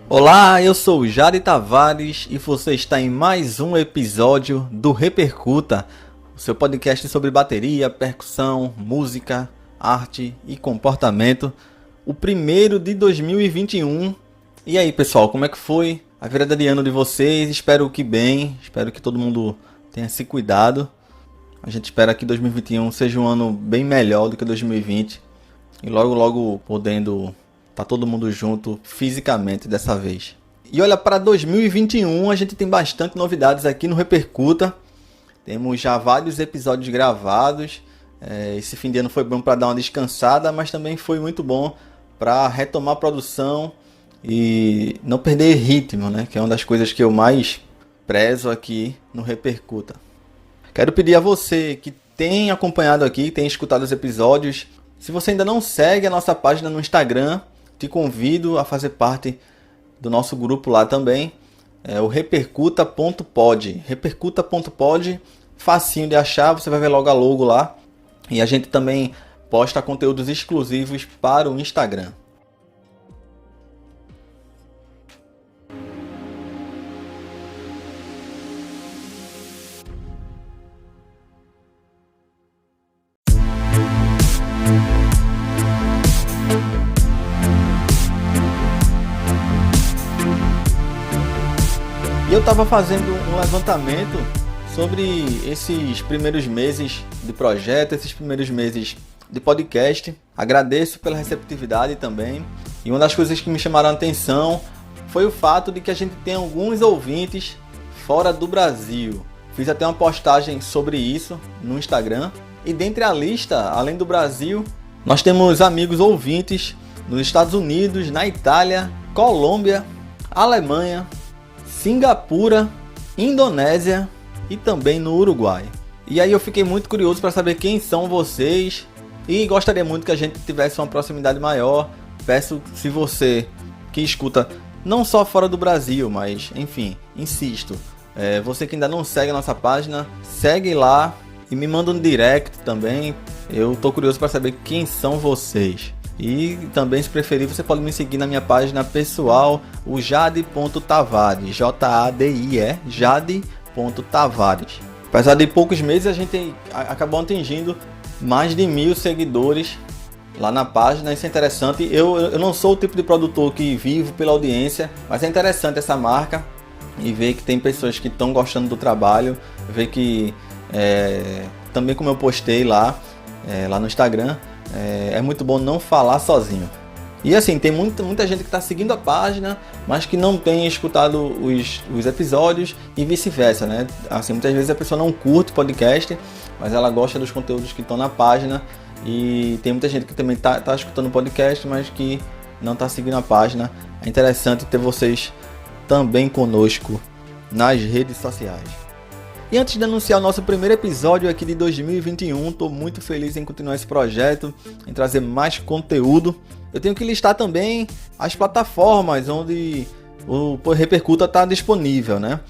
Olá, eu sou o Jade Tavares e você está em mais um episódio do Repercuta, o seu podcast sobre bateria, percussão, música, arte e comportamento, o primeiro de 2021. E aí pessoal, como é que foi a virada de ano de vocês? Espero que bem, espero que todo mundo tenha se cuidado. A gente espera que 2021 seja um ano bem melhor do que 2020 e logo podendo tá todo mundo junto fisicamente dessa vez. E olha, para 2021 a gente tem bastante novidades aqui no Repercuta. Temos já vários episódios gravados. Esse fim de ano foi bom para dar uma descansada, mas também foi muito bom para retomar a produção e não perder ritmo, né? Que é uma das coisas que eu mais prezo aqui no Repercuta. Quero pedir a você que tem acompanhado aqui, tem escutado os episódios, se você ainda não segue a nossa página no Instagram, te convido a fazer parte do nosso grupo lá também, o repercuta.pod. Repercuta.pod, facinho de achar, você vai ver logo a logo lá. E a gente também posta conteúdos exclusivos para o Instagram. E eu estava fazendo um levantamento sobre esses primeiros meses de projeto, esses primeiros meses de podcast. Agradeço pela receptividade também. E uma das coisas que me chamaram a atenção foi o fato de que a gente tem alguns ouvintes fora do Brasil. Fiz até uma postagem sobre isso no Instagram. E dentre a lista, além do Brasil, nós temos amigos ouvintes nos Estados Unidos, na Itália, Colômbia, Alemanha, Singapura, Indonésia e também no Uruguai. E aí eu fiquei muito curioso para saber quem são vocês e gostaria muito que a gente tivesse uma proximidade maior. Peço, se você que escuta não só fora do Brasil, mas enfim, insisto, você que ainda não segue a nossa página, segue lá e me manda um direct também. Eu tô curioso para saber quem são vocês. E também, se preferir, você pode me seguir na minha página pessoal, o jade.tavares, J-A-D-I-E, jade.tavares. Apesar de poucos meses, a gente acabou atingindo mais de 1.000 seguidores lá na página. Isso é interessante. Eu não sou o tipo de produtor que vivo pela audiência, mas é interessante essa marca e ver que tem pessoas que estão gostando do trabalho, ver que também, como eu postei lá no Instagram, é muito bom não falar sozinho. E assim, tem muita gente que está seguindo a página, mas que não tem escutado os episódios e vice-versa, né? Assim, muitas vezes a pessoa não curte podcast, mas ela gosta dos conteúdos que estão na página. E tem muita gente que também está escutando o podcast, mas que não está seguindo a página. É interessante ter vocês também conosco nas redes sociais. E antes de anunciar o nosso primeiro episódio aqui de 2021, estou muito feliz em continuar esse projeto, em trazer mais conteúdo. Eu tenho que listar também as plataformas onde o Repercuta está disponível, né?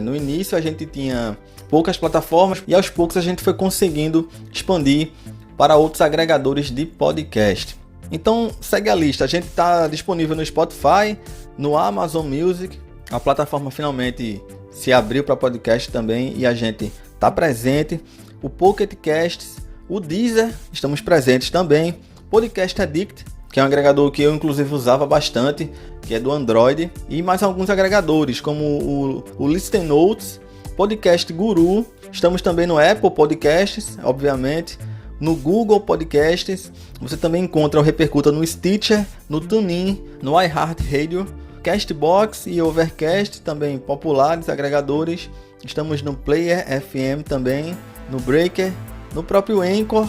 No início a gente tinha poucas plataformas e aos poucos a gente foi conseguindo expandir para outros agregadores de podcast. Então segue a lista, a gente está disponível no Spotify, no Amazon Music, a plataforma finalmente se abriu para podcast também e a gente está presente. O Pocket Casts, o Deezer, estamos presentes também. Podcast Addict, que é um agregador que eu inclusive usava bastante, que é do Android. E mais alguns agregadores, como o Listen Notes, Podcast Guru. Estamos também no Apple Podcasts, obviamente. No Google Podcasts. Você também encontra o Repercuta no Stitcher, no TuneIn, no iHeartRadio, Castbox e Overcast, também populares agregadores. Estamos no Player FM também, no Breaker, no próprio Anchor,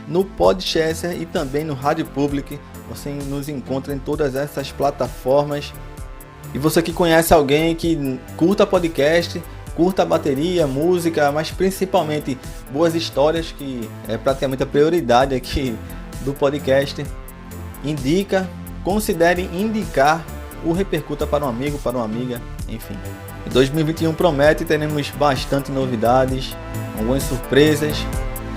no Podchaser e também no Rádio Public. Você nos encontra em todas essas plataformas. E você que conhece alguém que curta podcast, curta bateria, música, mas principalmente boas histórias, que é praticamente a prioridade aqui do podcast, considere indicar o Repercuta para um amigo, para uma amiga, enfim. 2021 promete, teremos bastante novidades, algumas surpresas,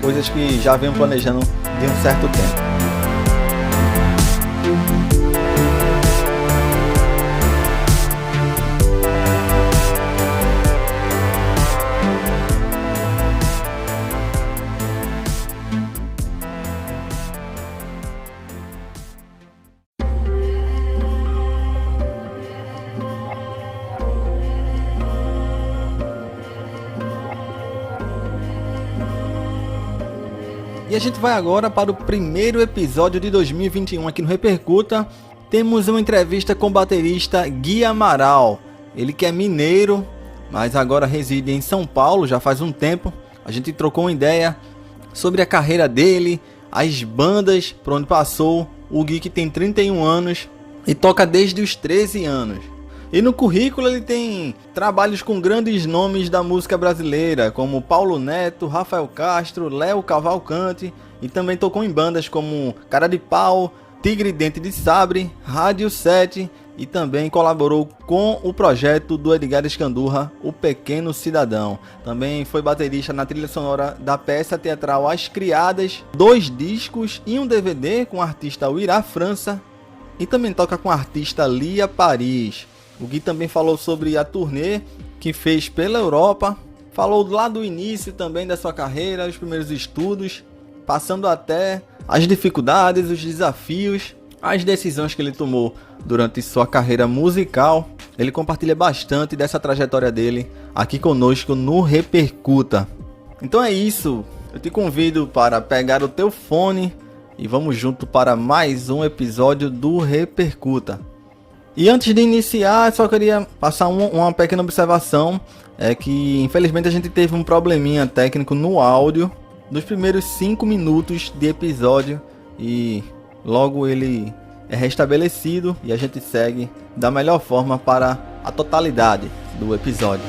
coisas que já venho planejando de um certo tempo. E a gente vai agora para o primeiro episódio de 2021 aqui no Repercuta. Temos uma entrevista com o baterista Gui Amaral. Ele que é mineiro, mas agora reside em São Paulo já faz um tempo. A gente trocou uma ideia sobre a carreira dele, as bandas por onde passou. O Gui que tem 31 anos e toca desde os 13 anos. E no currículo ele tem trabalhos com grandes nomes da música brasileira, como Paulo Neto, Rafael Castro, Léo Cavalcante, e também tocou em bandas como Cara de Pau, Tigre Dente de Sabre, Rádio 7, e também colaborou com o projeto do Edgar Escandurra, O Pequeno Cidadão. Também foi baterista na trilha sonora da peça teatral As Criadas, 2 discos e um DVD com o artista Uirá França, e também toca com a artista Lia Paris. O Gui também falou sobre a turnê que fez pela Europa, falou lá do início também da sua carreira, os primeiros estudos, passando até as dificuldades, os desafios, as decisões que ele tomou durante sua carreira musical. Ele compartilha bastante dessa trajetória dele aqui conosco no Repercuta. Então é isso, eu te convido para pegar o teu fone e vamos junto para mais um episódio do Repercuta. E antes de iniciar, só queria passar uma pequena observação. É que infelizmente a gente teve um probleminha técnico no áudio dos primeiros 5 minutos de episódio. E logo ele é restabelecido e a gente segue da melhor forma para a totalidade do episódio.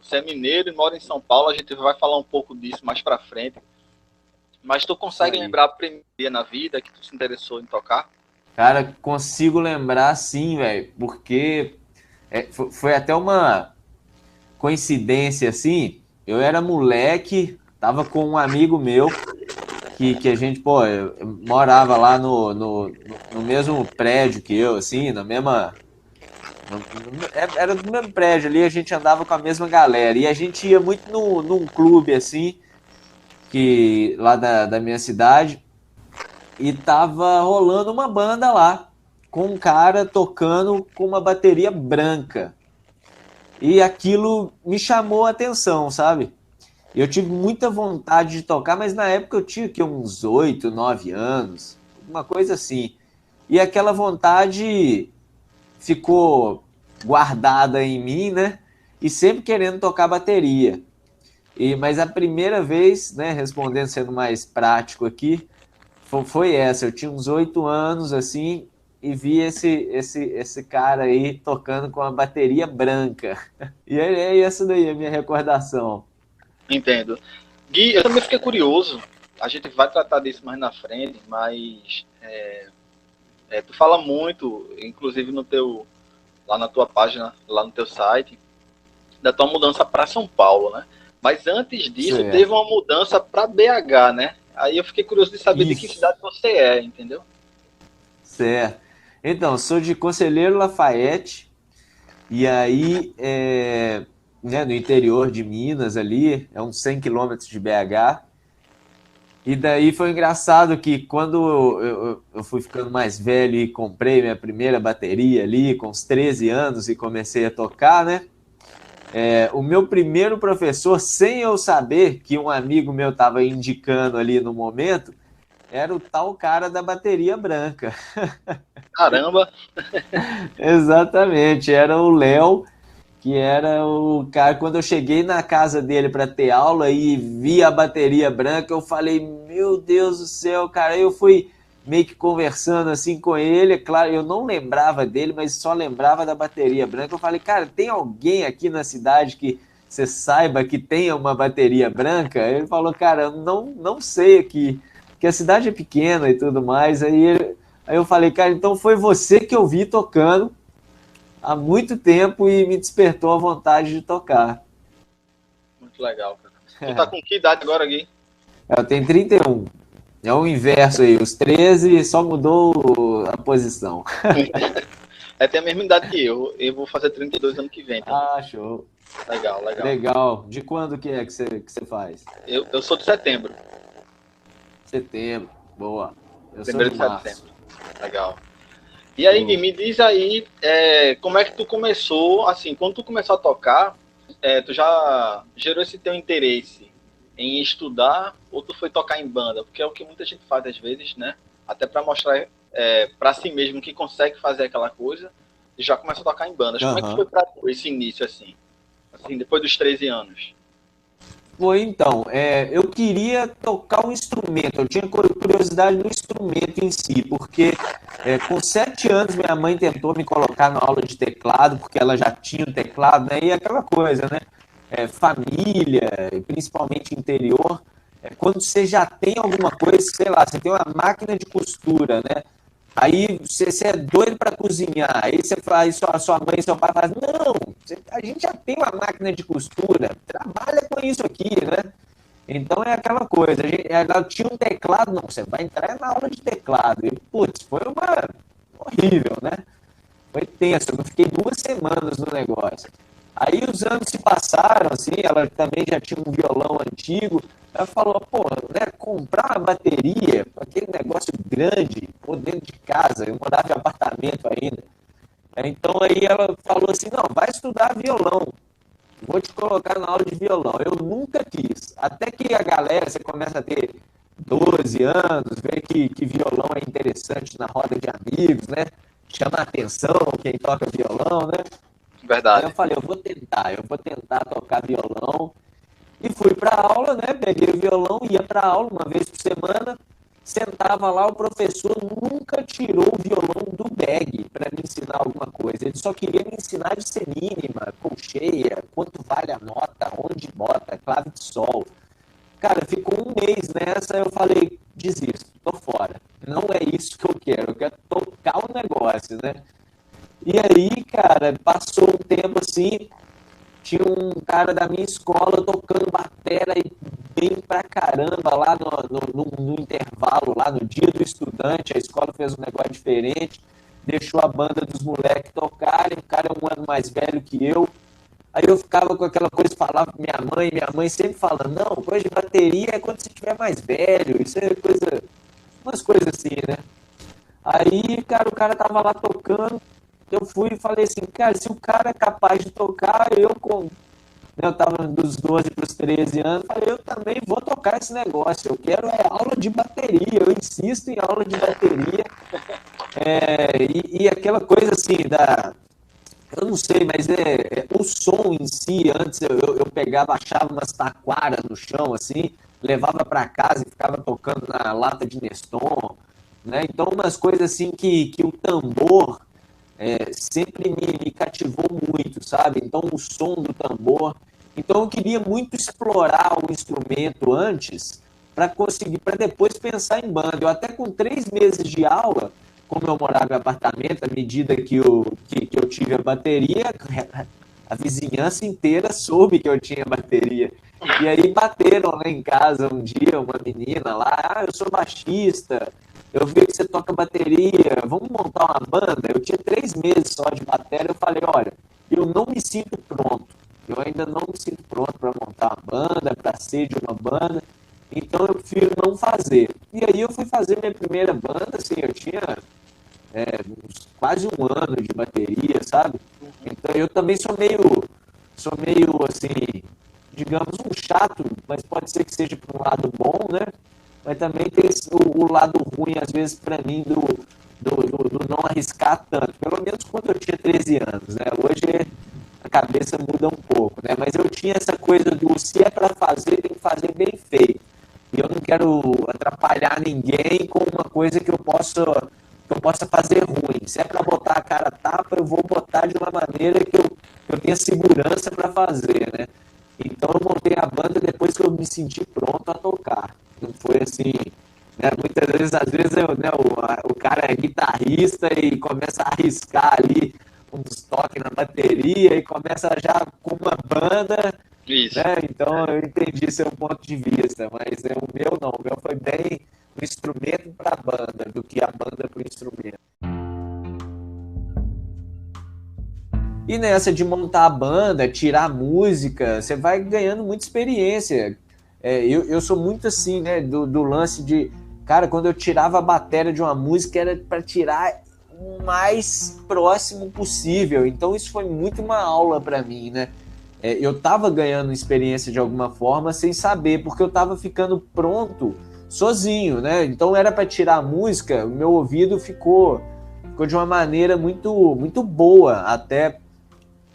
Você é mineiro e mora em São Paulo, a gente vai falar um pouco disso mais pra frente. Mas tu consegue lembrar a primeira dia na vida que tu se interessou em tocar? Cara, consigo lembrar sim, velho, porque foi até uma coincidência assim. Eu era moleque, tava com um amigo meu que a gente, eu morava lá no mesmo prédio que eu, assim, na mesma. Era do mesmo prédio ali, a gente andava com a mesma galera. E a gente ia muito num clube, assim, que, lá da minha cidade. E tava rolando uma banda lá, com um cara tocando com uma bateria branca. E aquilo me chamou a atenção, sabe? Eu tive muita vontade de tocar, mas na época eu tinha aqui uns 8, 9 anos, uma coisa assim. E aquela vontade ficou guardada em mim, né? E sempre querendo tocar bateria. Mas a primeira vez, né, respondendo, sendo mais prático aqui, foi essa. Eu tinha uns 8 anos, assim, e vi esse cara aí tocando com a bateria branca. E é essa daí a minha recordação. Entendo. Gui, eu também fiquei curioso. A gente vai tratar disso mais na frente, mas tu fala muito, inclusive lá na tua página, lá no teu site, da tua mudança para São Paulo, né? Mas antes disso, Certo. teve uma mudança para BH, né? Aí eu fiquei curioso de saber de que cidade você é, entendeu? Certo. Então, sou de Conselheiro Lafayette, e aí, né, no interior de Minas ali, é uns 100 quilômetros de BH. E daí foi engraçado que quando eu fui ficando mais velho e comprei minha primeira bateria ali, com uns 13 anos, e comecei a tocar, né? O meu primeiro professor, sem eu saber que um amigo meu estava indicando ali no momento, era o tal cara da bateria branca. Caramba! Exatamente, era o Léo, que era o cara. Quando eu cheguei na casa dele para ter aula e vi a bateria branca, eu falei, meu Deus do céu, cara. Aí eu fui meio que conversando assim com ele, é claro, eu não lembrava dele, mas só lembrava da bateria branca. Eu falei, cara, tem alguém aqui na cidade que você saiba que tenha uma bateria branca? Ele falou, cara, eu não sei aqui, porque a cidade é pequena e tudo mais. Aí eu falei, cara, então foi você que eu vi tocando há muito tempo e me despertou a vontade de tocar. Muito legal, cara. Tu tá com que idade agora, Gui? Eu tenho 31. É o inverso aí, os 13 só mudou a posição. Tem a mesma idade que eu. Eu vou fazer 32 ano que vem. Então. Ah, show. Legal, legal. Legal. De quando que você faz? Eu sou de setembro. Setembro, boa. Eu sou Primeiro de de março. setembro. Legal. E aí, Gui, me diz aí, como é que tu começou, assim, quando tu começou a tocar, tu já gerou esse teu interesse em estudar ou tu foi tocar em banda? Porque é o que muita gente faz às vezes, né? Até para mostrar para si mesmo que consegue fazer aquela coisa e já começa a tocar em bandas. Como é que Aham. foi para tu esse início, assim, depois dos 13 anos? Foi então, eu queria tocar um instrumento, eu tinha curiosidade no instrumento em si, porque com 7 anos minha mãe tentou me colocar na aula de teclado, porque ela já tinha um teclado, né? E aquela coisa, né? Família, principalmente interior, quando você já tem alguma coisa, sei lá, você tem uma máquina de costura, né? Aí você é doido para cozinhar, aí você faz, sua mãe e seu pai fazem, não, a gente já tem uma máquina de costura, trabalha com isso aqui, né? Então é aquela coisa, ela tinha um teclado, não, você vai entrar na aula de teclado. E, putz, foi uma horrível, né? Foi tenso, eu fiquei 2 semanas no negócio. Aí os anos se passaram, assim, ela também já tinha um violão antigo. Ela falou, pô, né, comprar uma bateria, aquele negócio grande, pô, dentro de casa, eu morava em apartamento ainda. Então aí ela falou assim, não, vai estudar violão, vou te colocar na aula de violão. Eu nunca quis. Até que a galera, você começa a ter 12 anos, vê que violão é interessante na roda de amigos, né? Chama a atenção quem toca violão, né? Aí eu Verdade. falei, eu vou tentar tocar violão. E fui para aula, né? Peguei o violão, ia para aula uma vez por semana, sentava lá, o professor nunca tirou o violão do bag para me ensinar alguma coisa. Ele só queria me ensinar de semínima, colcheia, quanto vale a nota, onde bota, clave de sol. Cara, ficou um mês nessa, eu falei, desisto, tô fora. Não é isso que eu quero tocar o negócio, né? E aí, cara, passou um tempo assim, tinha um cara da minha escola tocando batera e bem pra caramba lá no intervalo, lá no dia do estudante, a escola fez um negócio diferente, deixou a banda dos moleques tocarem, o cara é um ano mais velho que eu. Aí eu ficava com aquela coisa, falava com minha mãe sempre fala, não, coisa de bateria é quando você estiver mais velho, isso é coisa, umas coisas assim, né? Aí, cara, o cara tava lá tocando, eu fui e falei assim, cara, se o cara é capaz de tocar, eu tava dos 12 para os 13 anos, falei, eu também vou tocar esse negócio, eu quero aula de bateria, eu insisto em aula de bateria, e aquela coisa assim, eu não sei, mas o som em si, antes eu pegava, achava umas taquaras no chão, assim, levava para casa e ficava tocando na lata de Neston, né? Então, umas coisas assim que o tambor sempre me cativou muito, sabe? Então, o som do tambor. Então, eu queria muito explorar o instrumento antes para conseguir, para depois pensar em banda. Eu até com 3 meses de aula, como eu morava em apartamento, à medida que eu tive a bateria, a vizinhança inteira soube que eu tinha bateria. E aí bateram lá em casa um dia, uma menina lá, eu sou baixista, eu vi que você toca bateria, vamos montar uma banda? Eu tinha 3 meses só de bateria, eu falei, olha, eu não me sinto pronto, eu ainda não me sinto pronto para montar uma banda, para ser de uma banda, então eu prefiro não fazer. E aí eu fui fazer minha primeira banda, assim, eu tinha quase um ano de bateria, sabe? Então eu também sou meio assim, digamos, um chato, mas pode ser que seja por um lado bom, né? Mas também tem o lado ruim, às vezes, para mim, do não arriscar tanto. Pelo menos quando eu tinha 13 anos, né? Hoje a cabeça muda um pouco, né? Mas eu tinha essa coisa do se é para fazer, tem que fazer bem feito. E eu não quero atrapalhar ninguém com uma coisa que eu possa fazer ruim. Se é para botar a cara a tapa, eu vou botar de uma maneira que eu tenha segurança para fazer, né? Então eu montei a banda depois que eu me senti pronto a tocar. Não foi assim, né? Muitas vezes, às vezes, o cara é guitarrista e começa a arriscar ali uns toques na bateria e começa já com uma banda, Isso. né? Então eu entendi seu ponto de vista, mas o meu não, o meu foi bem o instrumento para a banda do que a banda para o instrumento. E nessa de montar a banda, tirar a música, você vai ganhando muita experiência. Eu sou muito assim, né, do lance de Cara, quando eu tirava a bateria de uma música, era para tirar o mais próximo possível. Então isso foi muito uma aula para mim, né? Eu tava ganhando experiência de alguma forma sem saber, porque eu tava ficando pronto sozinho, né? Então era para tirar a música, o meu ouvido ficou de uma maneira muito, muito boa, até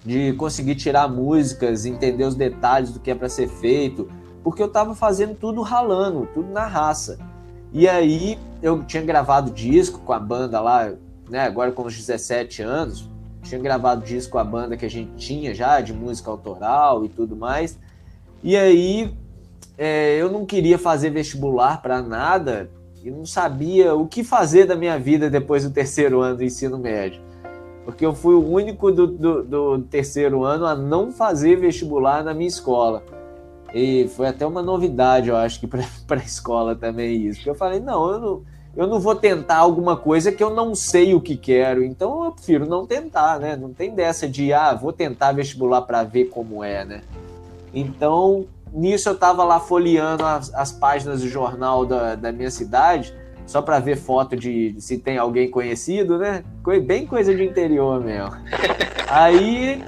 de conseguir tirar músicas, entender os detalhes do que é para ser feito, porque eu tava fazendo tudo ralando, tudo na raça. E aí eu tinha gravado disco com a banda lá, né, agora com uns 17 anos, tinha gravado disco com a banda que a gente tinha já, de música autoral e tudo mais. E aí eu não queria fazer vestibular para nada e não sabia o que fazer da minha vida depois do terceiro ano do ensino médio. Porque eu fui o único do terceiro ano a não fazer vestibular na minha escola. E foi até uma novidade, eu acho, que para a escola também isso. Porque eu falei, eu não vou tentar alguma coisa que eu não sei o que quero. Então eu prefiro não tentar, né? Não tem dessa de, vou tentar vestibular para ver como é, né? Então, nisso eu estava lá folheando as páginas do jornal da minha cidade, só para ver foto de se tem alguém conhecido, né? Bem coisa de interior mesmo. Aí...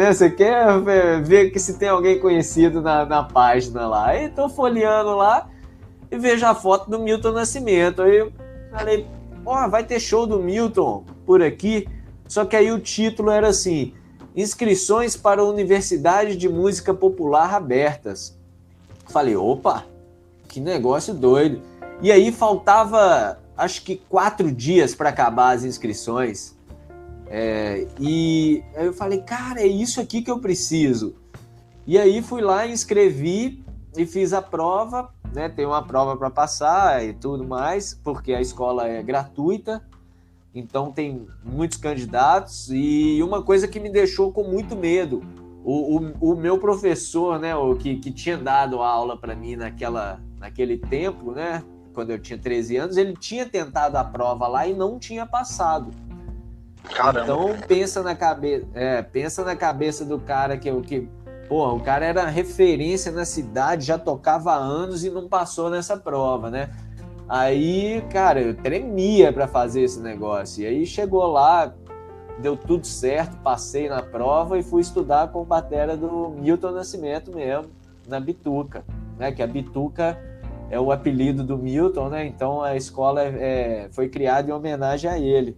Você quer ver que se tem alguém conhecido na página lá. Aí tô folheando lá e vejo a foto do Milton Nascimento. Aí eu falei, vai ter show do Milton por aqui. Só que aí o título era assim, inscrições para a Universidade de Música Popular abertas. Falei, opa, que negócio doido. E aí faltava, acho que 4 dias para acabar as inscrições. E aí eu falei, cara, é isso aqui que eu preciso. E aí fui lá, inscrevi e fiz a prova, né? Tem uma prova para passar e tudo mais, porque a escola é gratuita, então tem muitos candidatos. E uma coisa que me deixou com muito medo, o meu professor, né, o que tinha dado a aula para mim naquele tempo, né, quando eu tinha 13 anos, ele tinha tentado a prova lá e não tinha passado. Caramba. Então pensa na cabeça do cara que o cara era referência na cidade, já tocava há anos e não passou nessa prova, né? Aí, cara, eu tremia para fazer esse negócio. E aí chegou lá, deu tudo certo, passei na prova e fui estudar com a batera do Milton Nascimento mesmo, na Bituca, né? Que a Bituca é o apelido do Milton, né? Então a escola foi criada em homenagem a ele.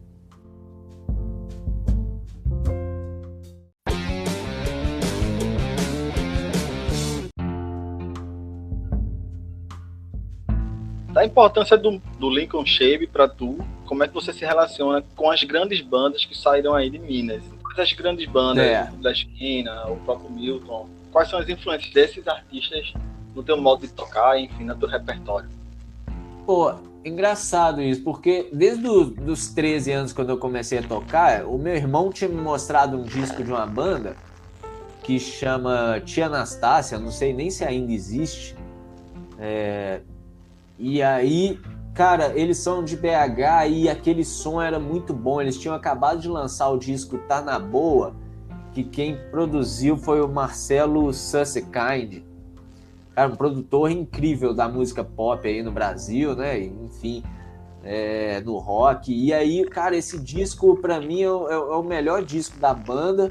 Da importância do Lincoln Shape para tu, como é que você se relaciona com as grandes bandas que saíram aí de Minas? As grandes bandas da esquina, o próprio Milton, quais são as influências desses artistas no teu modo de tocar, enfim, no teu repertório? Pô, engraçado isso, porque desde os 13 anos, quando eu comecei a tocar, o meu irmão tinha me mostrado um disco de uma banda que chama Tia Anastácia, não sei nem se ainda existe. E aí, cara, eles são de BH e aquele som era muito bom. Eles tinham acabado de lançar o disco Tá Na Boa, que quem produziu foi o Marcelo Sussekind, cara, um produtor incrível da música pop aí no Brasil, né? Enfim, no rock. E aí, cara, esse disco pra mim é o melhor disco da banda.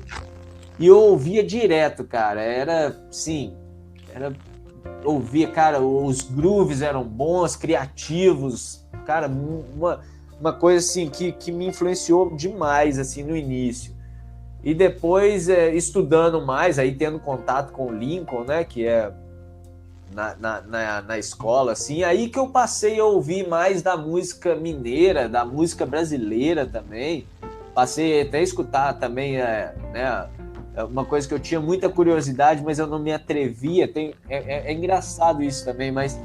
E eu ouvia direto, cara. Ouvia, cara, os grooves eram bons, criativos, cara, uma coisa assim que me influenciou demais assim no início. E depois estudando mais, aí tendo contato com o Lincoln, né, que é na escola, assim, aí que eu passei a ouvir mais da música mineira, da música brasileira também. Passei até a escutar também, né, uma coisa que eu tinha muita curiosidade, mas eu não me atrevia. É engraçado isso também, mas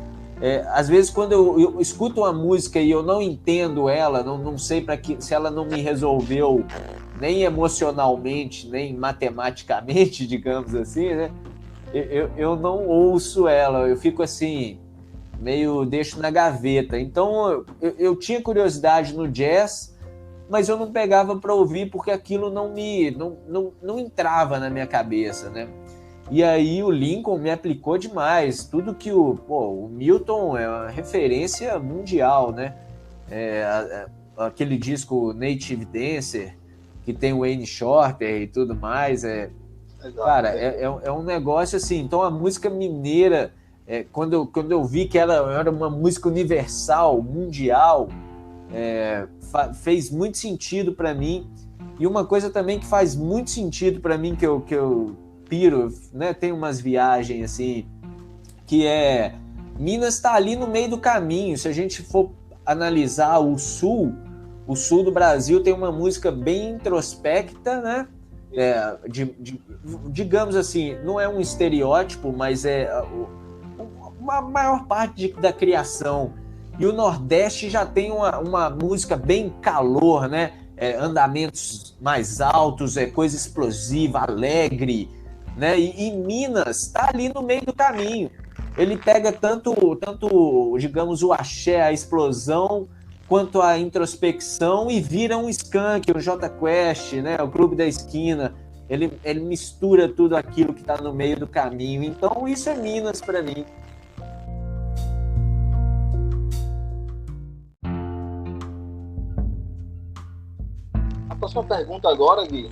às vezes quando eu escuto uma música e eu não entendo ela, não sei se ela não me resolveu nem emocionalmente, nem matematicamente, digamos assim, né? Eu não ouço ela, eu fico assim, meio deixo na gaveta. Então eu tinha curiosidade no jazz, mas eu não pegava para ouvir porque aquilo não entrava na minha cabeça, né? E aí o Lincoln me aplicou demais. Tudo que o Milton é uma referência mundial, né? Aquele disco Native Dancer, que tem o Wayne Shorter e tudo mais. Exato. Cara, é um negócio assim. Então a música mineira, quando eu vi que ela era uma música universal, mundial, fez muito sentido para mim. E uma coisa também que faz muito sentido para mim, que eu piro, né? Tem umas viagens assim, que Minas está ali no meio do caminho. Se a gente for analisar o sul do Brasil tem uma música bem introspecta, né? Digamos assim, não é um estereótipo, mas a maior parte da criação. E o Nordeste já tem uma música bem calor, né? Andamentos mais altos, coisa explosiva, alegre, né? E Minas está ali no meio do caminho. Ele pega tanto, digamos, o axé, a explosão, quanto a introspecção e vira um skunk, um Jota Quest, né? O Clube da Esquina. Ele mistura tudo aquilo que está no meio do caminho. Então isso é Minas para mim. A próxima pergunta agora, Gui,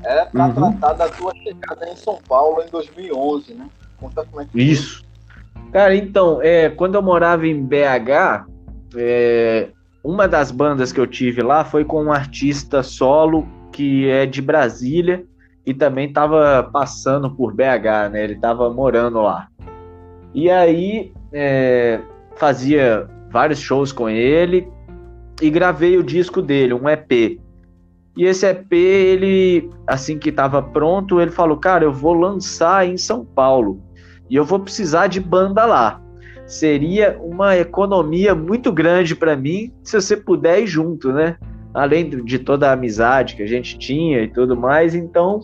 é para tratar da tua chegada em São Paulo em 2011, né? Conta como é que Isso. Cara, então, quando eu morava em BH, uma das bandas que eu tive lá foi com um artista solo que é de Brasília e também estava passando por BH, né? Ele estava morando lá. E aí, fazia vários shows com ele e gravei o disco dele, um EP. E esse EP, ele, assim que estava pronto, ele falou, cara, eu vou lançar em São Paulo e eu vou precisar de banda lá. Seria uma economia muito grande para mim se você puder ir junto, né? Além de toda a amizade que a gente tinha e tudo mais. Então,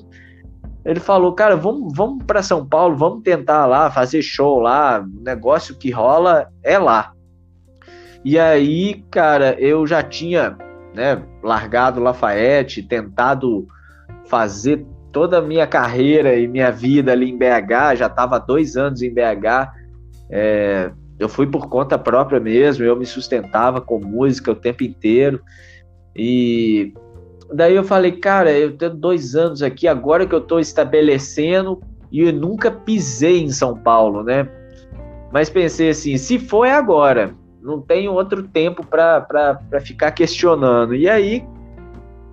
ele falou, cara, vamos para São Paulo, vamos tentar lá, fazer show lá, o negócio que rola é lá. E aí, cara, eu já tinha, né, largado Lafayette, tentado fazer toda a minha carreira e minha vida ali em BH, já estava 2 anos em BH, eu fui por conta própria mesmo, eu me sustentava com música o tempo inteiro, e daí eu falei, cara, eu tenho 2 anos aqui, agora que eu estou estabelecendo, e eu nunca pisei em São Paulo, né, mas pensei assim, se for é agora, não tenho outro tempo para ficar questionando. E aí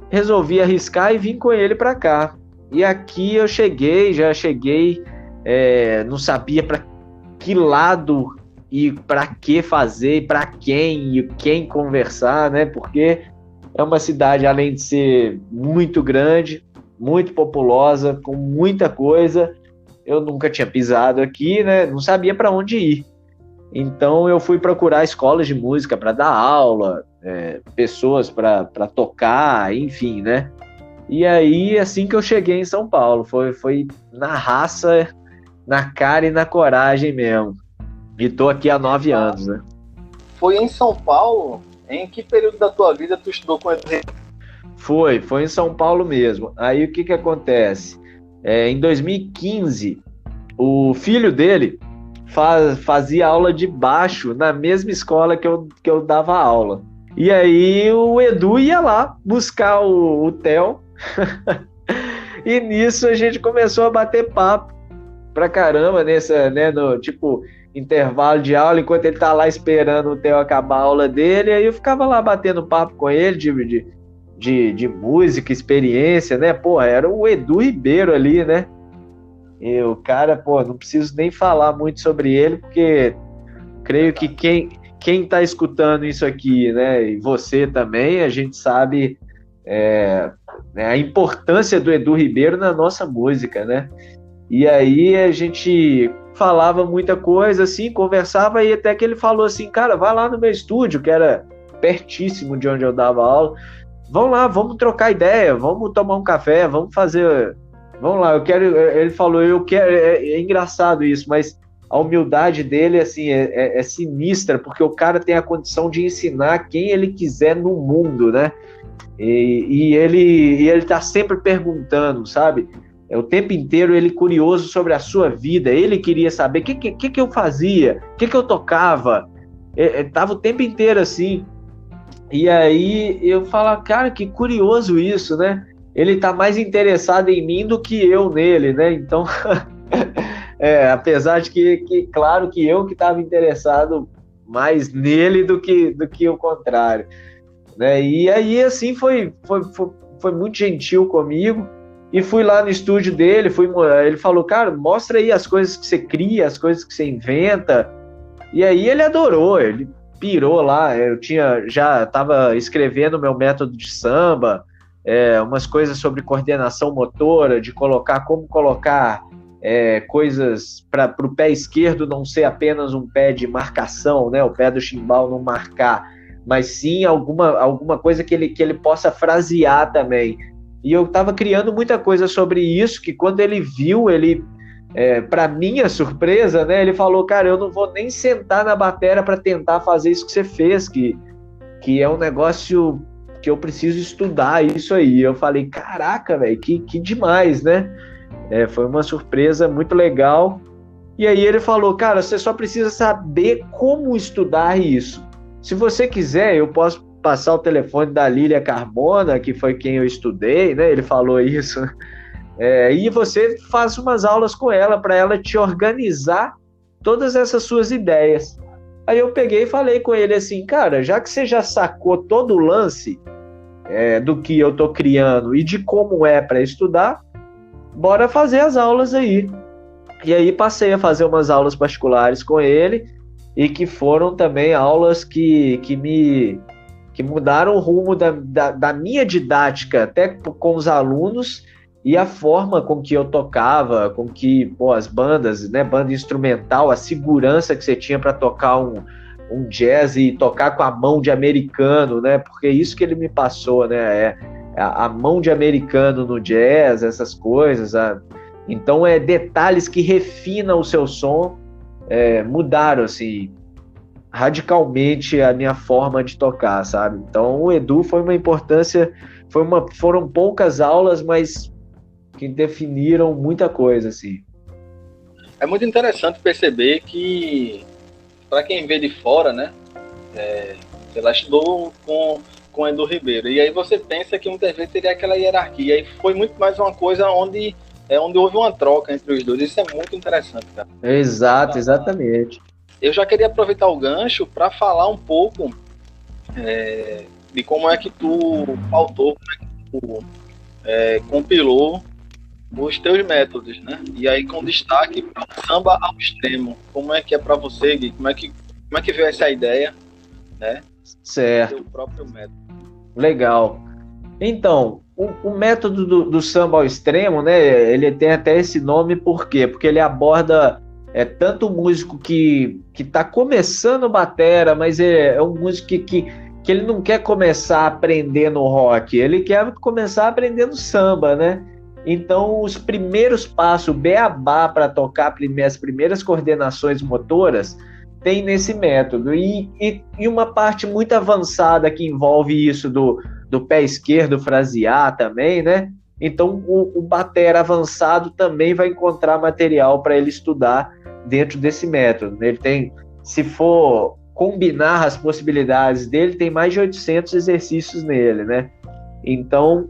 resolvi arriscar e vim com ele para cá. E aqui eu já cheguei, não sabia para que lado e para que fazer, para quem e quem conversar, né? Porque é uma cidade, além de ser muito grande, muito populosa, com muita coisa, eu nunca tinha pisado aqui, né? Não sabia para onde ir. Então eu fui procurar escolas de música para dar aula, pessoas para tocar, enfim, né? E aí, assim que eu cheguei em São Paulo, foi na raça, na cara e na coragem mesmo. E tô aqui há 9 anos, né? Foi em São Paulo? Em que período da tua vida tu estudou com ele? Foi em São Paulo mesmo. Aí o que acontece? Em 2015, o filho dele fazia aula de baixo na mesma escola que eu dava aula. E aí o Edu ia lá buscar o Theo e nisso a gente começou a bater papo pra caramba no intervalo de aula, enquanto ele tá lá esperando o Theo acabar a aula dele, aí eu ficava lá batendo papo com ele de música, experiência, né? Pô, era o Edu Ribeiro ali, né? E o cara, não preciso nem falar muito sobre ele, porque creio que quem tá escutando isso aqui, né, e você também, a gente sabe a importância do Edu Ribeiro na nossa música, né? E aí a gente falava muita coisa, assim, conversava, e até que ele falou assim, cara, vai lá no meu estúdio, que era pertíssimo de onde eu dava aula, vamos lá, vamos trocar ideia, vamos tomar um café, vamos lá, ele falou, eu quero, é engraçado isso, mas a humildade dele, assim, é sinistra, porque o cara tem a condição de ensinar quem ele quiser no mundo, né? E ele tá sempre perguntando, sabe? o tempo inteiro ele curioso sobre a sua vida, ele queria saber o que eu fazia, o que eu tocava, tava o tempo inteiro assim. E aí eu falo, cara, que curioso isso, né? Ele tá mais interessado em mim do que eu nele, né? Então, apesar de que claro que eu que estava interessado mais nele do que o contrário, né? E aí, assim, foi muito gentil comigo. E fui lá no estúdio dele, ele falou, cara, mostra aí as coisas que você cria, as coisas que você inventa. E aí ele adorou, ele pirou lá. Eu já estava escrevendo meu método de samba, umas coisas sobre coordenação motora, de como colocar coisas para o pé esquerdo não ser apenas um pé de marcação, né? O pé do chimbal não marcar, mas sim alguma coisa que ele possa frasear também. E eu estava criando muita coisa sobre isso, que quando ele viu, para minha surpresa, né, ele falou, cara, eu não vou nem sentar na bateria para tentar fazer isso que você fez, que é um negócio que eu preciso estudar isso aí. Eu falei, caraca, velho, que demais, né? Foi uma surpresa muito legal. E aí ele falou, cara, você só precisa saber como estudar isso. Se você quiser, eu posso passar o telefone da Lília Carbona, que foi quem eu estudei, né? Ele falou isso. E você faz umas aulas com ela, para ela te organizar todas essas suas ideias. Aí eu peguei e falei com ele assim, cara, já que você já sacou todo o lance do que eu tô criando e de como para estudar, bora fazer as aulas aí. E aí passei a fazer umas aulas particulares com ele, e que foram também aulas que mudaram o rumo da minha didática, até com os alunos, e a forma com que eu tocava, com que as bandas, né, banda instrumental, a segurança que você tinha para tocar um jazz e tocar com a mão de americano, né, porque isso que ele me passou, né, a mão de americano no jazz, essas coisas. Então, detalhes que refinam o seu som, mudaram, assim, radicalmente a minha forma de tocar, sabe? Então o Edu foi uma importância, foram poucas aulas, mas que definiram muita coisa, assim. É muito interessante perceber que, para quem vê de fora, né, você lá estudou com o Edu Ribeiro, e aí você pensa que muitas vezes teria aquela hierarquia, e foi muito mais uma coisa onde houve uma troca entre os dois. Isso é muito interessante, cara. Exato, exatamente. Eu já queria aproveitar o gancho para falar um pouco de como é que tu pautou, como é que tu compilou os teus métodos, né? E aí com destaque para o samba ao extremo. Como é que é para você, Gui? Como é que veio essa ideia, né? Certo. Do próprio método. Legal. Então, o método do samba ao extremo, né? Ele tem até esse nome, por quê? Porque ele aborda tanto um músico que está começando batera, mas é um músico que ele não quer começar a aprender no rock, ele quer começar a aprender no samba, né? Então, os primeiros passos, o beabá para tocar as primeiras coordenações motoras, tem nesse método. E uma parte muito avançada que envolve isso do pé esquerdo frasear também, né? Então, o batera avançado também vai encontrar material para ele estudar dentro desse método. Ele tem, se for combinar as possibilidades dele, tem mais de 800 exercícios nele, né? Então,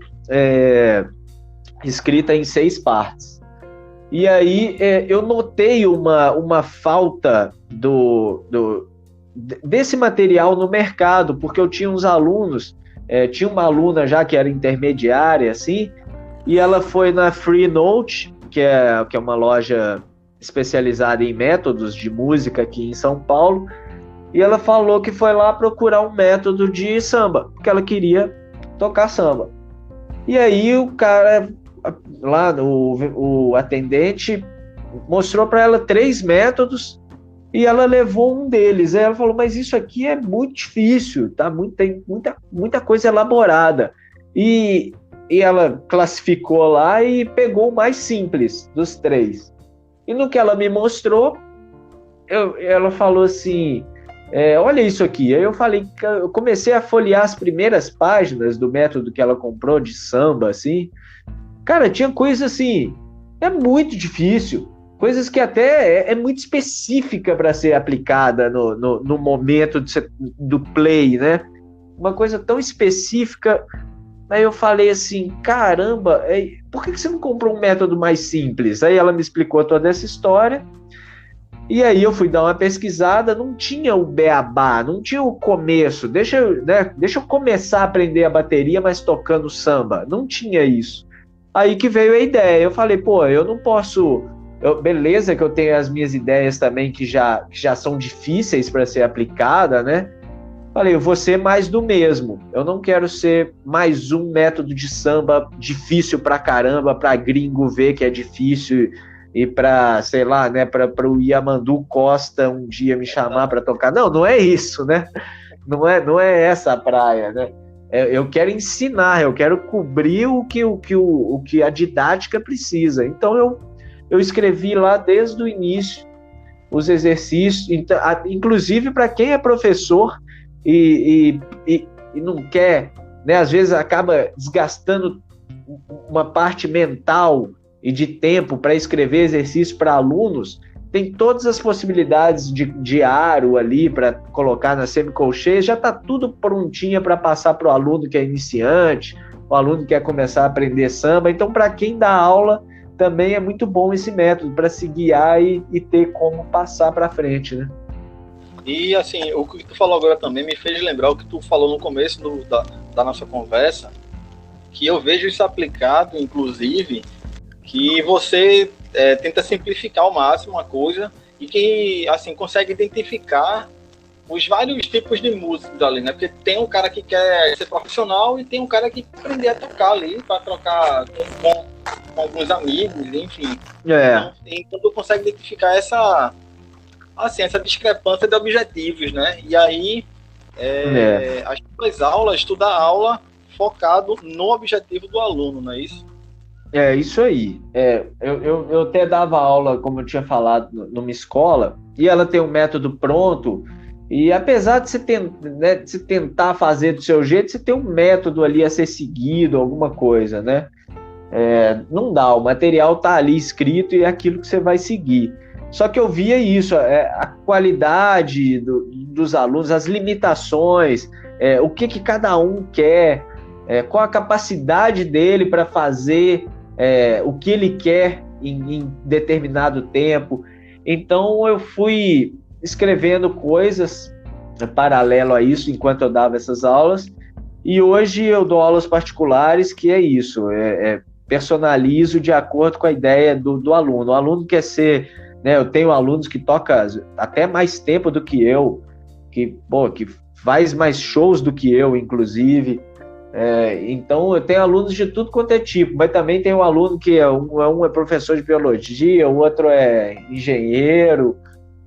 escrita em 6 partes. E aí, eu notei uma falta desse material no mercado, porque eu tinha uns alunos, tinha uma aluna já que era intermediária, assim, e ela foi na Free Note, que é uma loja especializada em métodos de música aqui em São Paulo, e ela falou que foi lá procurar um método de samba, porque ela queria tocar samba. E aí o cara lá, o atendente, mostrou para ela 3 métodos e ela levou um deles. Aí ela falou, mas isso aqui é muito difícil, tá? Tem muita coisa elaborada. E ela classificou lá e pegou o mais simples dos 3. E no que ela me mostrou, ela falou assim, olha isso aqui. Aí eu comecei a folhear as primeiras páginas do método que ela comprou de samba, assim. Cara, tinha coisa assim, É muito difícil. Coisas que até é muito específica para ser aplicada no momento do play, né? Uma coisa tão específica. Aí eu falei assim, caramba, por que você não comprou um método mais simples? Aí ela me explicou toda essa história. E aí eu fui dar uma pesquisada, não tinha o beabá, não tinha o começo. Deixa eu começar a aprender a bateria, mas tocando samba. Não tinha isso. Aí que veio a ideia. Eu falei, pô, eu não posso... beleza que eu tenho as minhas ideias também que já são difíceis para ser aplicada, né? Falei, eu vou ser mais do mesmo. Eu não quero ser mais um método de samba difícil pra caramba, pra gringo ver que é difícil e pra, sei lá, né, pra o Yamandu Costa um dia me chamar pra tocar. Não, não é isso, né? Não é essa a praia, né? Eu quero ensinar, eu quero cobrir o que a didática precisa. Então eu escrevi lá desde o início os exercícios, inclusive para quem é professor e não quer, né, às vezes acaba desgastando uma parte mental e de tempo para escrever exercícios para alunos, tem todas as possibilidades de aro ali para colocar na semicolcheias, já está tudo prontinha para passar para o aluno que é iniciante, o aluno que quer começar a aprender samba. Então, para quem dá aula, também é muito bom esse método para se guiar e ter como passar para frente, né? E assim, o que tu falou agora também me fez lembrar o que tu falou no começo da nossa conversa, que eu vejo isso aplicado, inclusive, que você tenta simplificar ao máximo a coisa e que assim consegue identificar os vários tipos de músicos ali, né? Porque tem um cara que quer ser profissional e tem um cara que quer aprender a tocar ali, para trocar com alguns amigos, enfim. Então tu consegue identificar essa discrepância de objetivos, né? E aí as tuas aulas, tu dá aula focado no objetivo do aluno, não é isso? É isso aí. Eu até dava aula, como eu tinha falado, numa escola, e ela tem um método pronto, e apesar de você tentar fazer do seu jeito, você tem um método ali a ser seguido, alguma coisa, né? Não dá, o material tá ali escrito e é aquilo que você vai seguir. Só que eu via isso, a qualidade dos alunos, as limitações, o que cada um quer, qual a capacidade dele para fazer o que ele quer em determinado tempo. Então eu fui escrevendo coisas paralelo a isso enquanto eu dava essas aulas, e hoje eu dou aulas particulares, que é isso, personalizo de acordo com a ideia do aluno. O aluno quer ser, né, eu tenho alunos que tocam até mais tempo do que eu, que faz mais shows do que eu, inclusive. Então eu tenho alunos de tudo quanto é tipo, mas também tem um aluno que um é professor de biologia, o outro é engenheiro,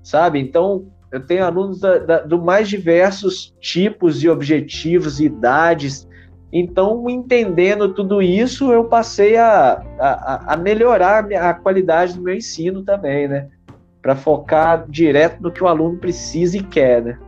sabe? Então eu tenho alunos do mais diversos tipos e objetivos e idades. Então, entendendo tudo isso, eu passei a melhorar a qualidade do meu ensino também, né? Para focar direto no que o aluno precisa e quer, né?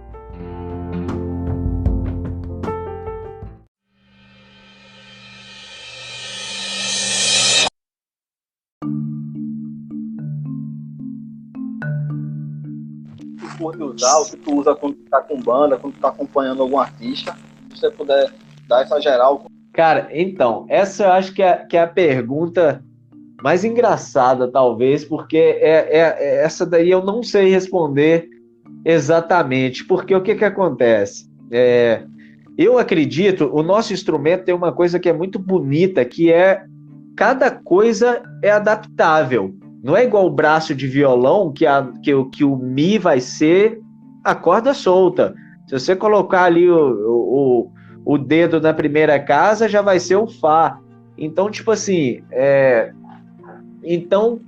Usar, o que tu usa quando tu tá com banda, quando tu tá acompanhando algum artista, se você puder dar essa geral. Cara, então, essa eu acho que é a pergunta mais engraçada, talvez, porque essa daí eu não sei responder exatamente, porque o que acontece? Eu acredito, o nosso instrumento tem uma coisa que é muito bonita, que cada coisa é adaptável. Não é igual o braço de violão, que o Mi vai ser a corda solta. Se você colocar ali o dedo na primeira casa, já vai ser o Fá. Então, tipo assim, então,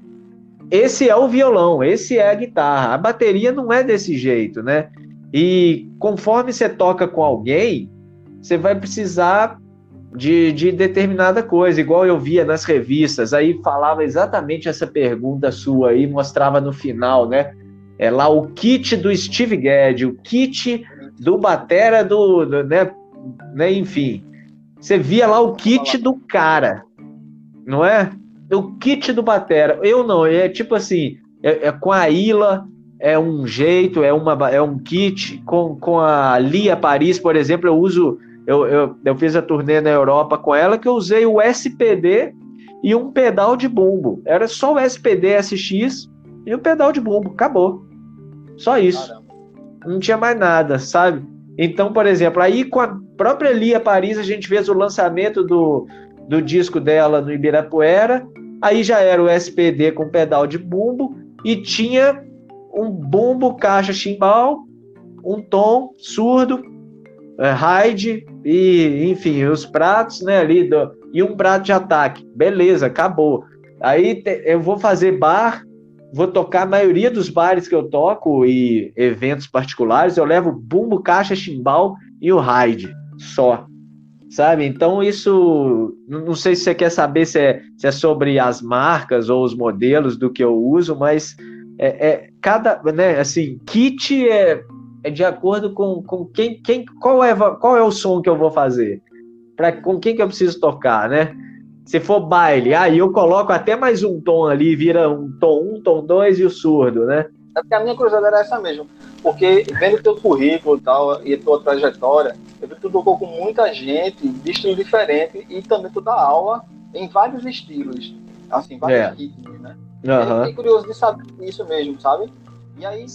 esse é o violão, esse é a guitarra. A bateria não é desse jeito, né? E conforme você toca com alguém, você vai precisar de determinada coisa, igual eu via nas revistas, aí falava exatamente essa pergunta sua aí, mostrava no final, né? Lá o kit do Steve Gadd, o kit do batera né? Enfim, você via lá o kit do cara, não é? o kit do batera. Eu não, é tipo assim, com a Ila é um jeito, é um kit. Com a Lia Paris, por exemplo, eu fiz a turnê na Europa com ela, que eu usei o SPD e um pedal de bumbo. Era só o SPD SX e o pedal de bumbo, acabou. Só isso. Caramba. Não tinha mais nada, sabe? Então, por exemplo, aí com a própria Lia Paris, a gente fez o lançamento do disco dela no Ibirapuera, aí já era o SPD com pedal de bumbo e tinha um bumbo, caixa, chimbal, um tom surdo, ride e, enfim, os pratos, né, ali, e um prato de ataque. Beleza, acabou. Aí eu vou fazer bar, vou tocar a maioria dos bares que eu toco e eventos particulares, eu levo bumbo, caixa, chimbal e o ride, só. Sabe? Então isso, não sei se você quer saber se é sobre as marcas ou os modelos do que eu uso, mas cada, né, assim, kit é de acordo com qual é o som que eu vou fazer, com quem que eu preciso tocar, né? Se for baile, aí eu coloco até mais um tom ali, vira um tom 2 e o surdo, né? É porque a minha curiosidade era essa mesmo. Porque vendo teu currículo e tal, e tua trajetória, eu vi que tu tocou com muita gente de estilo diferente e também tu dá aula em vários estilos. Assim, vários ritmos, né? Eu fiquei curioso de saber isso mesmo, sabe? E aí,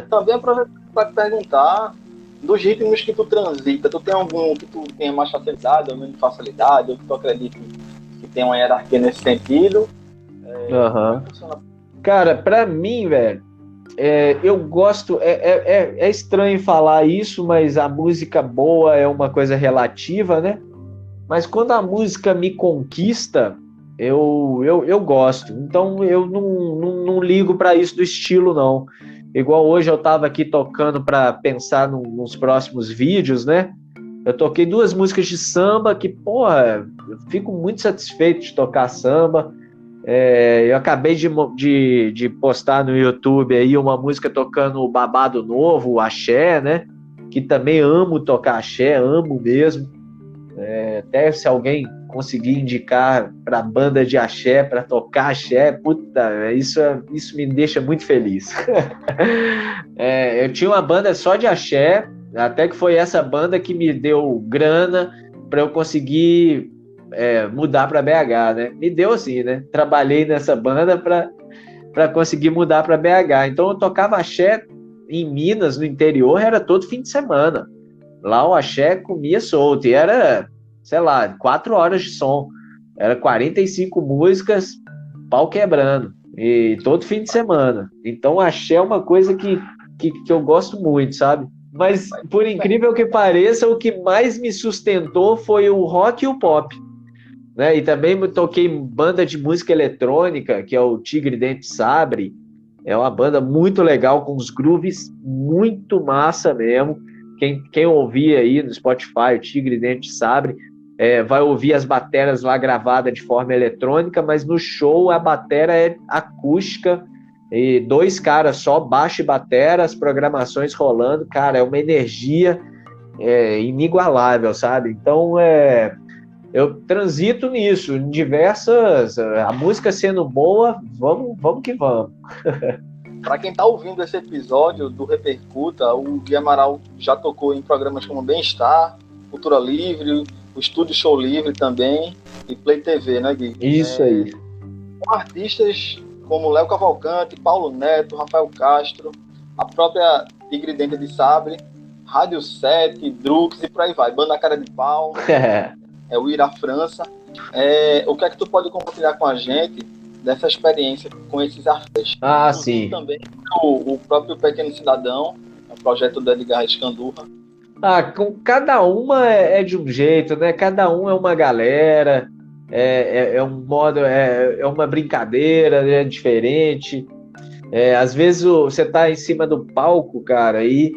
também aproveito para te perguntar dos ritmos que tu transita. Tu tem algum que tu tenha mais facilidade, ou menos facilidade, ou que tu acredita que tem uma hierarquia nesse sentido? Cara, pra mim, velho, eu gosto, é estranho falar isso, mas a música boa é uma coisa relativa, né? Mas quando a música me conquista, eu gosto. Então eu não ligo para isso do estilo, não. Igual hoje eu tava aqui tocando para pensar nos próximos vídeos, né? Eu toquei 2 músicas de samba que, porra, eu fico muito satisfeito de tocar samba. Eu acabei de postar no YouTube aí uma música tocando o Babado Novo, o axé, né? Que também amo tocar axé, amo mesmo. Até se alguém conseguir indicar para banda de axé, para tocar axé, puta, isso me deixa muito feliz. Eu tinha uma banda só de axé, até que foi essa banda que me deu grana para eu conseguir mudar para BH, né? Me deu assim, né? Trabalhei nessa banda para conseguir mudar para BH. Então eu tocava axé em Minas, no interior, era todo fim de semana. Lá o axé comia solto e era, sei lá, 4 horas de som. Era 45 músicas, pau quebrando. E todo fim de semana. Então o axé é uma coisa que eu gosto muito, sabe? Mas, por incrível que pareça, o que mais me sustentou foi o rock e o pop. Né? E também toquei banda de música eletrônica, que é o Tigre Dente Sabre. É uma banda muito legal, com os grooves muito massa mesmo. Quem ouvir aí no Spotify, o Tigre Dente Sabre, vai ouvir as bateras lá gravadas de forma eletrônica, mas no show a batera é acústica, e 2 caras só, baixo e batera, as programações rolando, cara, é uma energia inigualável, sabe? Então, eu transito nisso, em diversas, a música sendo boa, vamos que vamos. Para quem está ouvindo esse episódio do Repercuta, o Gui Amaral já tocou em programas como Bem-Estar, Cultura Livre, o Estúdio Show Livre também, e Play TV, né, Gui? Isso aí. Com artistas como Léo Cavalcante, Paulo Neto, Rafael Castro, a própria Tigre Dente de Sabre, Rádio 7, Drux e por aí vai, Banda Cara de Pau, o Ira França. O que é que tu pode compartilhar com a gente dessa experiência com esses artistas? Sim. Também o próprio Pequeno Cidadão, o projeto do Edgar Escandurra. Com cada uma é de um jeito, né? Cada um é uma galera, é um modo, é uma brincadeira, é diferente. Às vezes você tá em cima do palco, cara, e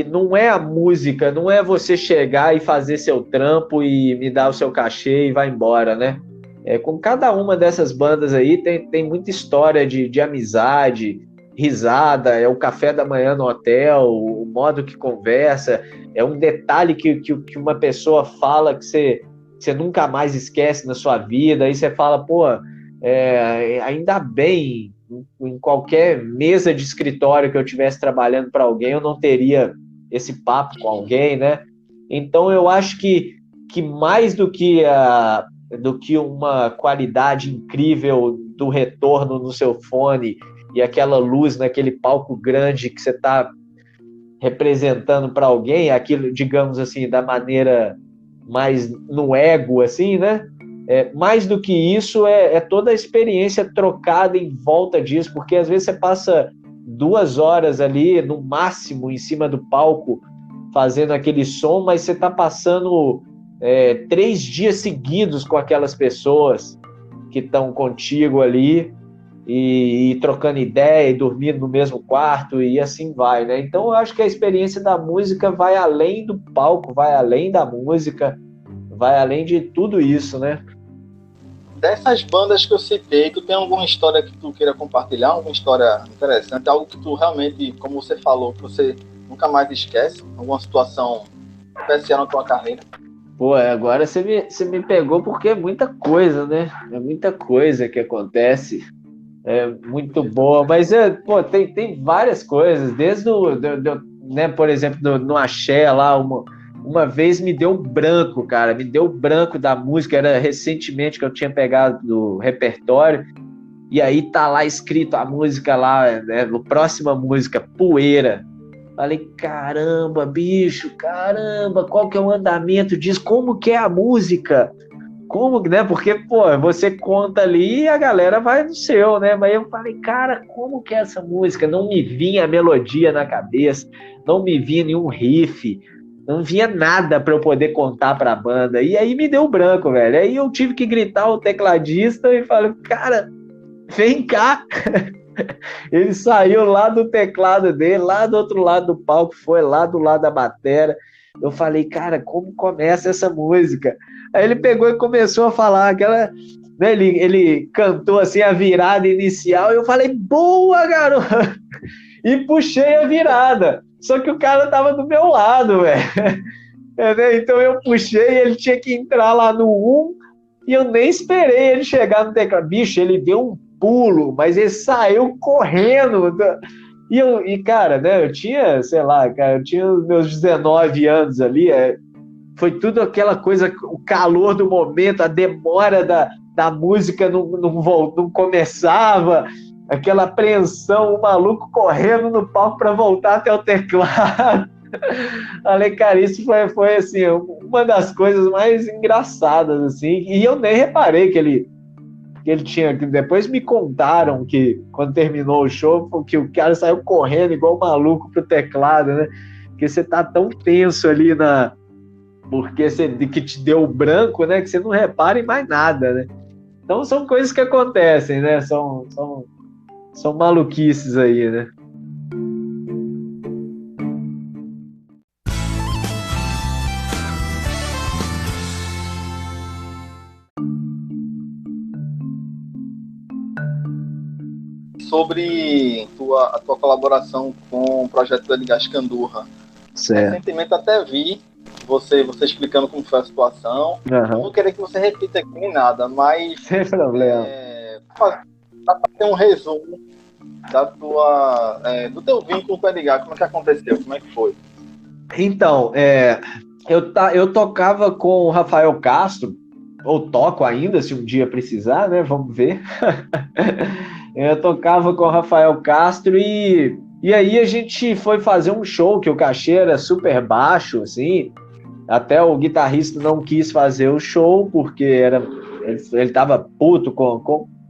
não é a música, não é você chegar e fazer seu trampo e me dar o seu cachê e vai embora, né? Com cada uma dessas bandas aí tem muita história de amizade, risada, é o café da manhã no hotel, o modo que conversa, é um detalhe que uma pessoa fala que você nunca mais esquece na sua vida, aí você fala, pô, Ainda bem, em qualquer mesa de escritório que eu estivesse trabalhando para alguém, eu não teria esse papo com alguém, né? Então eu acho que mais do que uma qualidade incrível do retorno no seu fone e aquela luz naquele palco grande que você está representando para alguém, aquilo, digamos assim, da maneira mais no ego, assim, né? Mais do que isso, toda a experiência trocada em volta disso, porque às vezes você passa 2 horas ali, no máximo, em cima do palco, fazendo aquele som, mas você está passando 3 dias seguidos com aquelas pessoas que estão contigo ali, e trocando ideia, e dormindo no mesmo quarto, e assim vai, né? Então eu acho que a experiência da música vai além do palco, vai além da música, vai além de tudo isso, né? Dessas bandas que eu citei, tu tem alguma história que tu queira compartilhar? Alguma história interessante? Algo que tu realmente, como você falou, que você nunca mais esquece? Alguma situação especial na tua carreira? Pô, agora você me pegou porque é muita coisa, né? É muita coisa que acontece. É muito boa, mas pô, tem várias coisas, desde né, por exemplo, no Axé lá, uma vez me deu um branco, cara, me deu branco da música, era recentemente que eu tinha pegado do repertório, e aí tá lá escrito a música lá, né, no próxima música, Poeira. Falei, caramba, bicho, caramba, qual que é o andamento disso? Como que é a música? Como, né? Porque, pô, você conta ali e a galera vai no seu, né? Mas eu falei, cara, como que é essa música? Não me vinha a melodia na cabeça, não me vinha nenhum riff, não vinha nada para eu poder contar para a banda. E aí me deu branco, velho. Aí eu tive que gritar o tecladista e falei, cara, vem cá. Ele saiu lá do teclado dele, lá do outro lado do palco, foi lá do lado da batera. Eu falei, cara, como começa essa música? Aí ele pegou e começou a falar aquela, né, ele cantou assim a virada inicial e eu falei, boa, garoto! E puxei a virada. Só que o cara tava do meu lado, velho. Então eu puxei, ele tinha que entrar lá no 1 e eu nem esperei ele chegar no teclado. Bicho, ele deu um pulo, mas ele saiu correndo. E cara, né, eu tinha, sei lá, cara, eu tinha os meus 19 anos ali, foi tudo aquela coisa, o calor do momento, a demora da música não começava, aquela apreensão, o maluco correndo no palco para voltar até o teclado. Falei, cara, isso foi assim, uma das coisas mais engraçadas, assim, e eu nem reparei que ele tinha, que depois me contaram que quando terminou o show, que o cara saiu correndo igual maluco pro teclado, né? Porque você tá tão tenso ali porque que te deu o branco, né? Que você não repara em mais nada, né? Então são coisas que acontecem, né? São maluquices aí, né? Sobre a tua colaboração com o projeto do Edgar Escandurra. Certo. Recentemente até vi você explicando como foi a situação. Uhum. Não vou querer que você repita aqui nem nada, mas sem problema. Para ter um resumo do teu vínculo com o Edgar, como é que aconteceu, como é que foi? Então, eu tocava com o Rafael Castro, ou toco ainda, se um dia precisar, né? Vamos ver. Eu tocava com o Rafael Castro e aí a gente foi fazer um show que o cachê era super baixo, assim. Até o guitarrista não quis fazer o show porque ele tava puto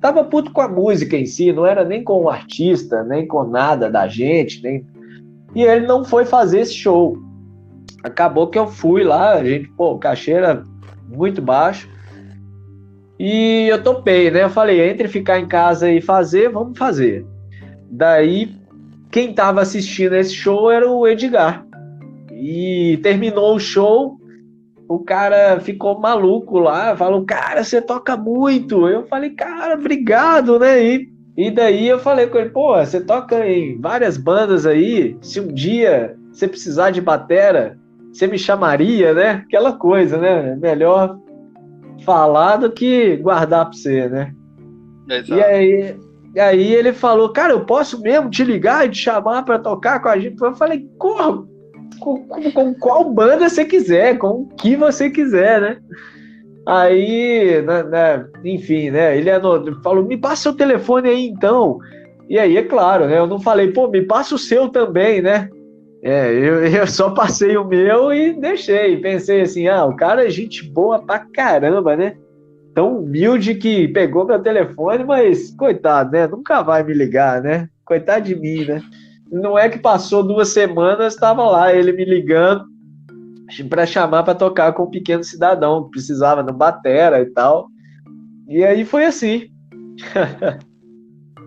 tava puto com a música em si, não era nem com o artista, nem com nada da gente, e ele não foi fazer esse show. Acabou que eu fui lá, o cachê era muito baixo. E eu topei, né? Eu falei, entre ficar em casa e fazer, vamos fazer. Daí, quem tava assistindo esse show era o Edgar. E terminou o show, o cara ficou maluco lá, falou, cara, você toca muito. Eu falei, cara, obrigado, né? E daí eu falei com ele, pô, você toca em várias bandas aí, se um dia você precisar de batera, você me chamaria, né? Aquela coisa, né? Melhor falar do que guardar para você, né? Exato. E aí ele falou, cara, eu posso mesmo te ligar e te chamar para tocar com a gente? Eu falei, corra, com qual banda você quiser, com o que você quiser, né? Aí, enfim, né? Ele falou, me passa seu telefone aí então. E aí, é claro, né? Eu não falei, pô, me passa o seu também, né? Eu só passei o meu e deixei. Pensei assim, o cara é gente boa pra caramba, né? Tão humilde que pegou meu telefone, mas coitado, né? Nunca vai me ligar, né? Coitado de mim, né? Não é que passou 2 semanas, estava lá ele me ligando para chamar para tocar com o Pequeno Cidadão, que precisava de um batera e tal. E aí foi assim.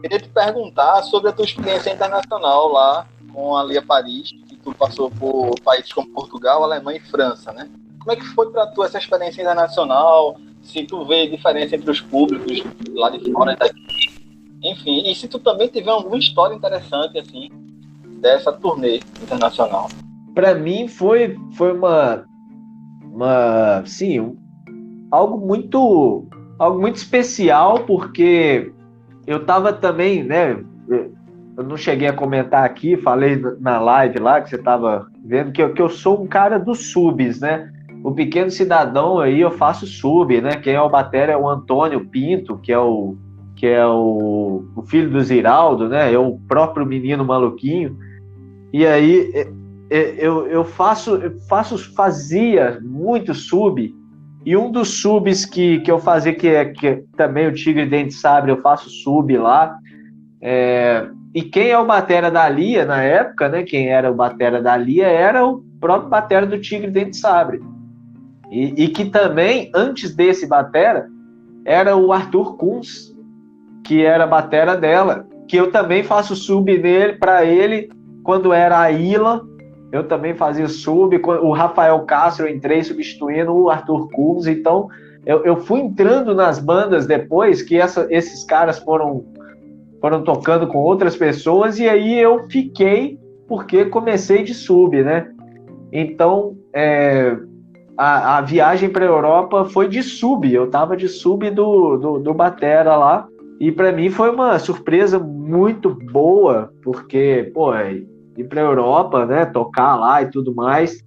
Queria te perguntar sobre a tua experiência internacional lá com a Lia Paris, que tu passou por países como Portugal, Alemanha e França, né? Como é que foi para tu essa experiência internacional? Se tu vê diferença entre os públicos lá de fora e daqui, enfim, e se tu também tiver alguma história interessante assim dessa turnê internacional. Para mim foi sim, algo muito especial, porque eu estava também, né? Eu não cheguei a comentar aqui, falei na live lá que você estava vendo que eu sou um cara dos subs, né? O Pequeno Cidadão aí eu faço sub, né? Quem é o batera é o Antônio Pinto, que é o filho do Ziraldo, né? É o próprio menino maluquinho. E aí eu fazia muito sub, e um dos subs que eu fazia, que também o Tigre Dente Sabre, eu faço sub lá. E quem é o batera da Lia na época, né? Quem era o batera da Lia era o próprio batera do Tigre Dente Sabre. E que também, antes desse batera, era o Arthur Kunz, que era a batera dela, que eu também faço sub nele, para ele, quando era a Ila, eu também fazia sub. O Rafael Castro, eu entrei substituindo o Arthur Kunz. Então eu fui entrando nas bandas depois que esses caras foram tocando com outras pessoas, e aí eu fiquei, porque comecei de sub, né? Então a viagem para a Europa foi de sub, eu tava de sub do batera lá, e para mim foi uma surpresa muito boa, porque, pô, ir para a Europa, né, tocar lá e tudo mais.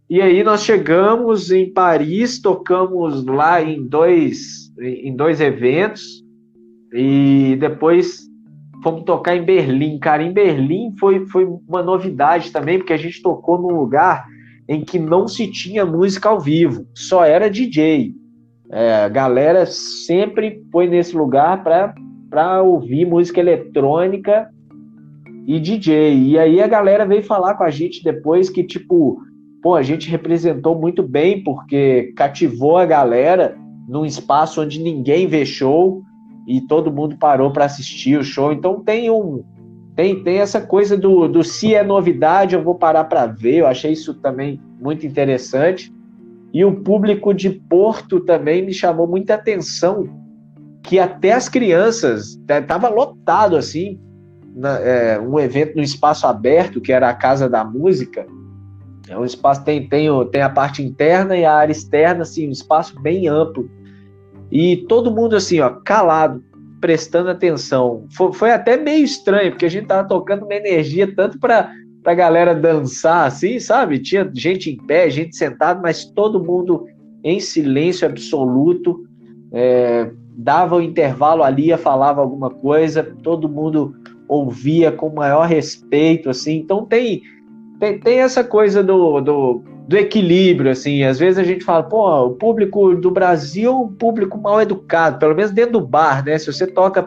E aí nós chegamos em Paris, tocamos lá em dois eventos, e depois fomos tocar em Berlim. Cara, em Berlim foi uma novidade também, porque a gente tocou num lugar em que não se tinha música ao vivo, só era DJ. A galera sempre foi nesse lugar para ouvir música eletrônica e DJ. E aí a galera veio falar com a gente depois que, tipo, pô, a gente representou muito bem, porque cativou a galera num espaço onde ninguém vê show e todo mundo parou para assistir o show. Então tem essa coisa do se é novidade, eu vou parar para ver. Eu achei isso também muito interessante. E o público de Porto também me chamou muita atenção, que até as crianças, estava lotado assim, um evento no espaço aberto, que era a Casa da Música. É um espaço, tem a parte interna e a área externa, assim, um espaço bem amplo. E todo mundo assim, ó, calado, prestando atenção. Foi até meio estranho, porque a gente tava tocando uma energia tanto pra galera dançar, assim, sabe? Tinha gente em pé, gente sentada, mas todo mundo em silêncio absoluto. Dava o intervalo ali, falava alguma coisa, todo mundo ouvia com o maior respeito, assim. Então tem essa coisa do equilíbrio, assim. Às vezes a gente fala, pô, o público do Brasil é um público mal educado, pelo menos dentro do bar, né? Se você toca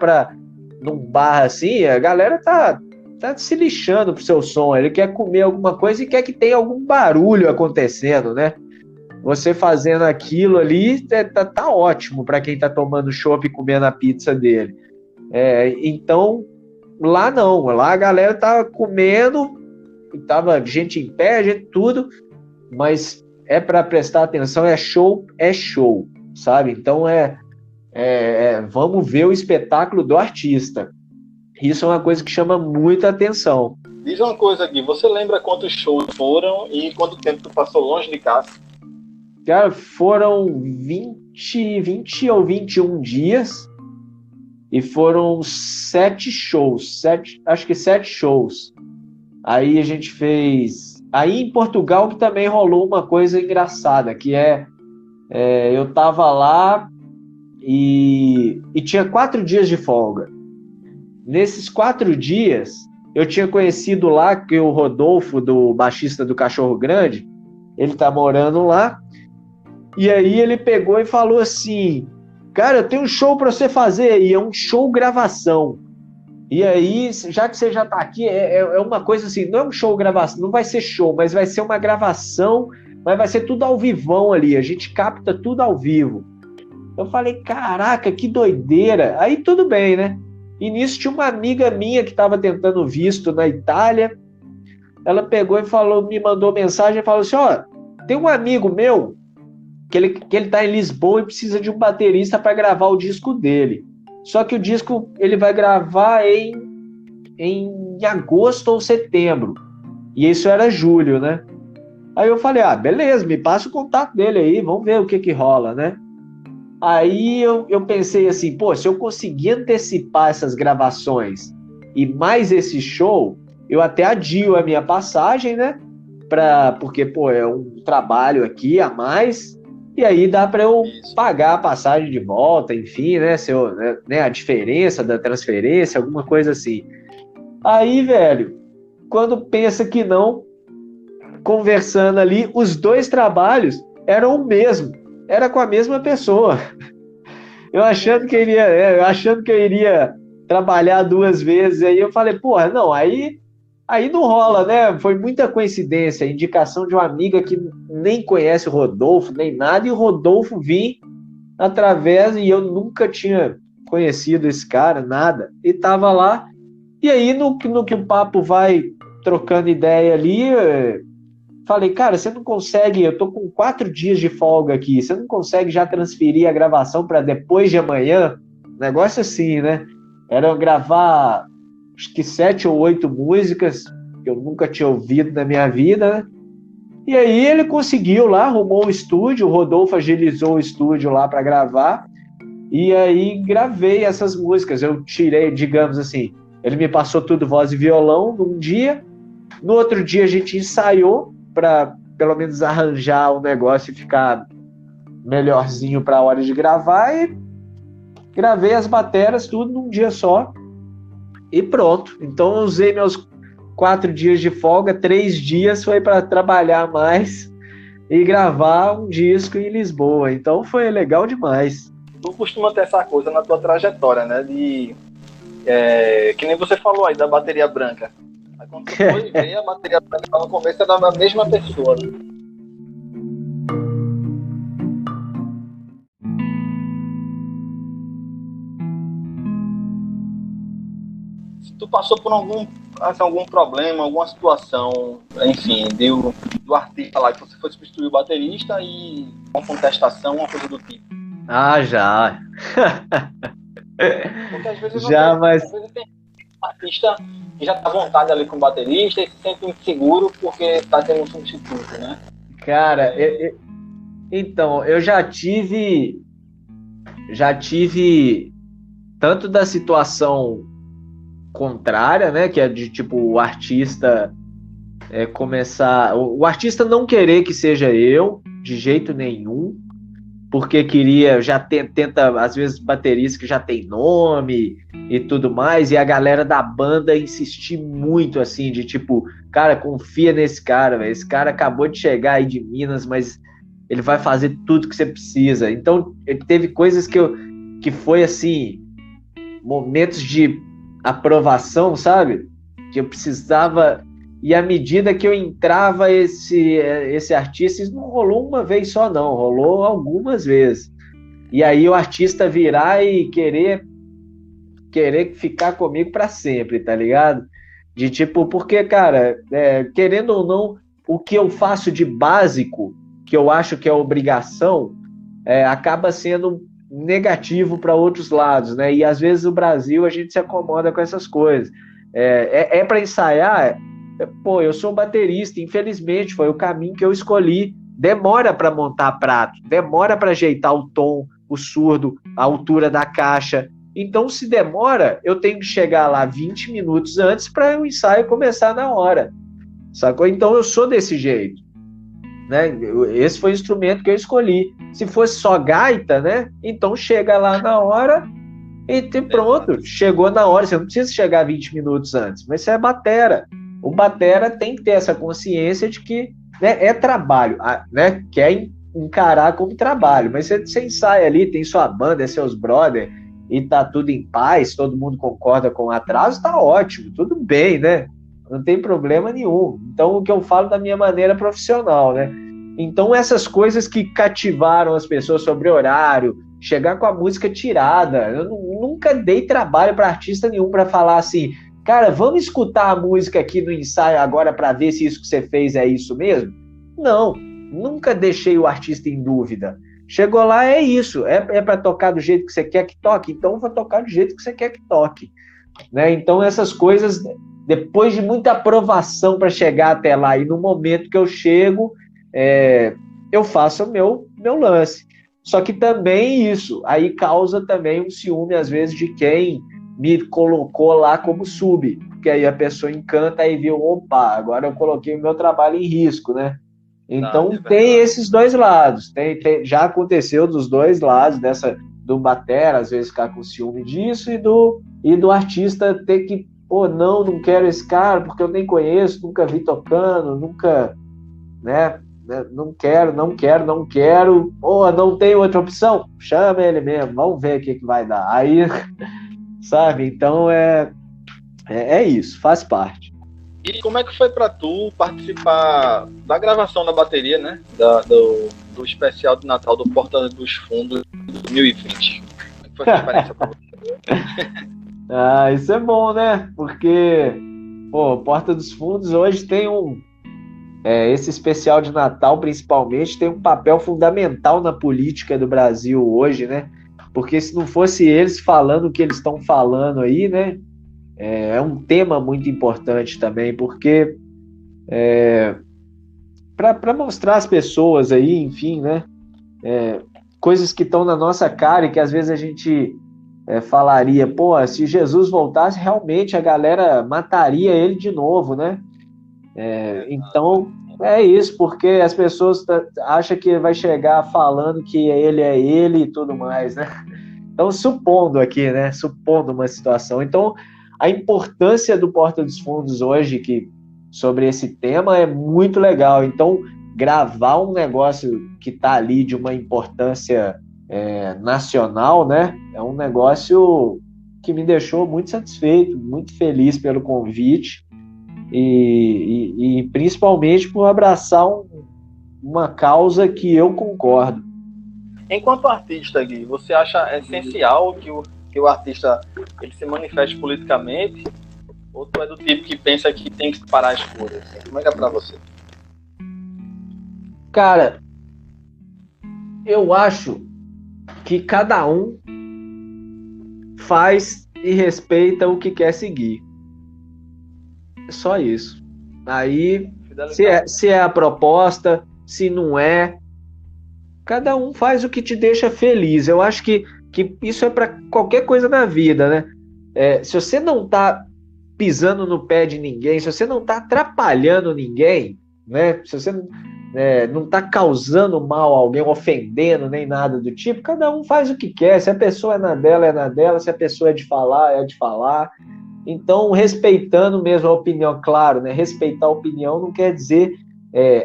num bar assim, a galera tá se lixando pro seu som, ele quer comer alguma coisa e quer que tenha algum barulho acontecendo, né? Você fazendo aquilo ali tá ótimo para quem tá tomando chopp e comendo a pizza dele. Então, lá não, lá a galera tava comendo, tava gente em pé, gente tudo, mas é para prestar atenção, é show, sabe? Então vamos ver o espetáculo do artista. Isso é uma coisa que chama muita atenção. Diz uma coisa aqui, você lembra quantos shows foram e quanto tempo tu passou longe de casa? Cara, foram 20 ou 21 dias, e foram 7 shows, acho que 7 shows. Aí a gente fez... Aí em Portugal que também rolou uma coisa engraçada, que eu tava lá e tinha 4 dias de folga. Nesses 4 dias, eu tinha conhecido lá que o Rodolfo, do baixista do Cachorro Grande, ele tá morando lá, e aí ele pegou e falou assim, cara, eu tenho um show para você fazer, e é um show gravação. E aí, já que você já tá aqui, é uma coisa assim, não é um show gravação, não vai ser show, mas vai ser uma gravação, mas vai ser tudo ao vivão ali, a gente capta tudo ao vivo. Eu falei, caraca, que doideira. Aí tudo bem, né? E nisso tinha uma amiga minha que estava tentando visto na Itália, ela pegou e falou, me mandou mensagem e falou assim, ó, tem um amigo meu que ele tá em Lisboa e precisa de um baterista para gravar o disco dele. Só que o disco ele vai gravar em agosto ou setembro. E isso era julho, né? Aí eu falei, beleza, me passa o contato dele aí, vamos ver o que rola, né? Aí eu pensei assim, pô, se eu conseguir antecipar essas gravações e mais esse show, eu até adio a minha passagem, né? Porque, pô, é um trabalho aqui a mais, e aí dá para eu pagar a passagem de volta, enfim, né? A diferença da transferência, alguma coisa assim. Aí, velho, quando pensa que não, conversando ali, os 2 trabalhos eram o mesmo, era com a mesma pessoa. Eu achando que eu iria trabalhar 2 vezes, aí eu falei, porra, não, aí não rola, né? Foi muita coincidência, indicação de uma amiga que nem conhece o Rodolfo, nem nada, e o Rodolfo vir através, e eu nunca tinha conhecido esse cara, nada, e tava lá, e aí no que o papo vai trocando ideia ali, falei, cara, você não consegue, eu tô com 4 dias de folga aqui, você não consegue já transferir a gravação para depois de amanhã? Negócio assim, né? Era gravar acho que 7 ou 8 músicas que eu nunca tinha ouvido na minha vida, né? E aí ele conseguiu lá, arrumou um estúdio, o Rodolfo agilizou o estúdio lá para gravar, e aí gravei essas músicas. Eu tirei, digamos assim, ele me passou tudo voz e violão num dia, no outro dia a gente ensaiou para pelo menos arranjar o negócio e ficar melhorzinho para a hora de gravar, e gravei as bateras tudo num dia só. E pronto. Então eu usei meus 4 dias de folga, 3 dias foi para trabalhar mais e gravar um disco em Lisboa. Então foi legal demais. Tu costuma ter essa coisa na tua trajetória, né? Que nem você falou aí da bateria branca. Aí quando tu foi ver, a bateria branca no começo era da mesma pessoa, né? Tu passou por algum problema, alguma situação, enfim, do artista lá, que você foi substituir o baterista e uma contestação, uma coisa do tipo? Já. Porque às vezes mas... às vezes tem artista que já tá à vontade ali com o baterista e se sente inseguro porque tá tendo um substituto, né? Cara, então, eu já tive tanto da situação contrária, né, que é de tipo o artista o artista não querer que seja eu de jeito nenhum, porque tenta, às vezes, baterista que já tem nome e tudo mais, e a galera da banda insistir muito, assim, de tipo, cara, confia nesse cara, véio. Esse cara acabou de chegar aí de Minas, mas ele vai fazer tudo que você precisa. Então, teve coisas que foi, assim, momentos de aprovação, sabe? Que eu precisava, e à medida que eu entrava esse artista, isso não rolou uma vez só não, rolou algumas vezes, e aí o artista virar e querer ficar comigo para sempre, tá ligado? De tipo, porque, cara, querendo ou não, o que eu faço de básico, que eu acho que é obrigação, acaba sendo negativo para outros lados, né? E às vezes o Brasil a gente se acomoda com essas coisas. Para ensaiar, pô, eu sou baterista, infelizmente foi o caminho que eu escolhi. Demora para montar prato, demora para ajeitar o tom, o surdo, a altura da caixa. Então, se demora, eu tenho que chegar lá 20 minutos antes para o ensaio começar na hora, sacou? Então, eu sou desse jeito, né? Esse foi o instrumento que eu escolhi. Se fosse só gaita, né? Então, chega lá na hora e pronto, chegou na hora. Você não precisa chegar 20 minutos antes, mas você é batera. O batera tem que ter essa consciência de que, né, é trabalho, né? Quer encarar como trabalho, mas você ensaia ali, tem sua banda, é seus brother, e tá tudo em paz, todo mundo concorda com o atraso, tá ótimo, tudo bem, né? Não tem problema nenhum. Então, o que eu falo da minha maneira profissional, né? Então, essas coisas que cativaram as pessoas sobre horário, chegar com a música tirada, eu nunca dei trabalho para artista nenhum para falar assim, cara, vamos escutar a música aqui no ensaio agora para ver se isso que você fez é isso mesmo? Não, nunca deixei o artista em dúvida. Chegou lá, é isso, é para tocar do jeito que você quer que toque, então vou tocar do jeito que você quer que toque, né? Então essas coisas, depois de muita aprovação para chegar até lá, e no momento que eu chego, eu faço o meu lance. Só que também isso, aí causa também um ciúme às vezes de quem me colocou lá como sub, porque aí a pessoa encanta e viu, opa, agora eu coloquei o meu trabalho em risco, né? Então tem esses dois lados, já aconteceu dos dois lados, do batera às vezes ficar com ciúme disso e do artista ter que, pô, não quero esse cara porque eu nem conheço, nunca vi tocando, nunca, né, não quero, pô, não tem outra opção, chama ele mesmo, vamos ver o que vai dar, aí, sabe, então é isso, faz parte. E como é que foi para tu participar da gravação da bateria, né? Do especial de Natal do Porta dos Fundos 2020? Como é que foi essa experiência para você? Isso é bom, né? Porque, pô, Porta dos Fundos hoje tem esse especial de Natal, principalmente, tem um papel fundamental na política do Brasil hoje, né? Porque se não fosse eles falando o que eles estão falando aí, né? É um tema muito importante também, porque para mostrar às pessoas aí, enfim, né, coisas que estão na nossa cara e que às vezes a gente falaria, pô, se Jesus voltasse, realmente a galera mataria ele de novo, né? Então, é isso, porque as pessoas acham que vai chegar falando que ele é ele e tudo mais, né? Então, supondo aqui, né, supondo uma situação, então a importância do Porta dos Fundos hoje sobre esse tema é muito legal. Então, gravar um negócio que está ali de uma importância nacional, né? É um negócio que me deixou muito satisfeito, muito feliz pelo convite e principalmente por abraçar uma causa que eu concordo. Enquanto artista, Gui, você acha essencial que o artista ele se manifeste politicamente, ou tu é do tipo que pensa que tem que parar as coisas? Como é que é pra você? Cara, eu acho que cada um faz e respeita o que quer seguir. É só isso. Aí, se é a proposta, se não é, cada um faz o que te deixa feliz. Eu acho que isso é para qualquer coisa na vida, né? Se você não tá pisando no pé de ninguém, se você não tá atrapalhando ninguém, né? Se você não tá causando mal a alguém, ofendendo, nem nada do tipo, cada um faz o que quer. Se a pessoa é na dela, se a pessoa é de falar. Então, respeitando mesmo a opinião, claro, né? Respeitar a opinião não quer dizer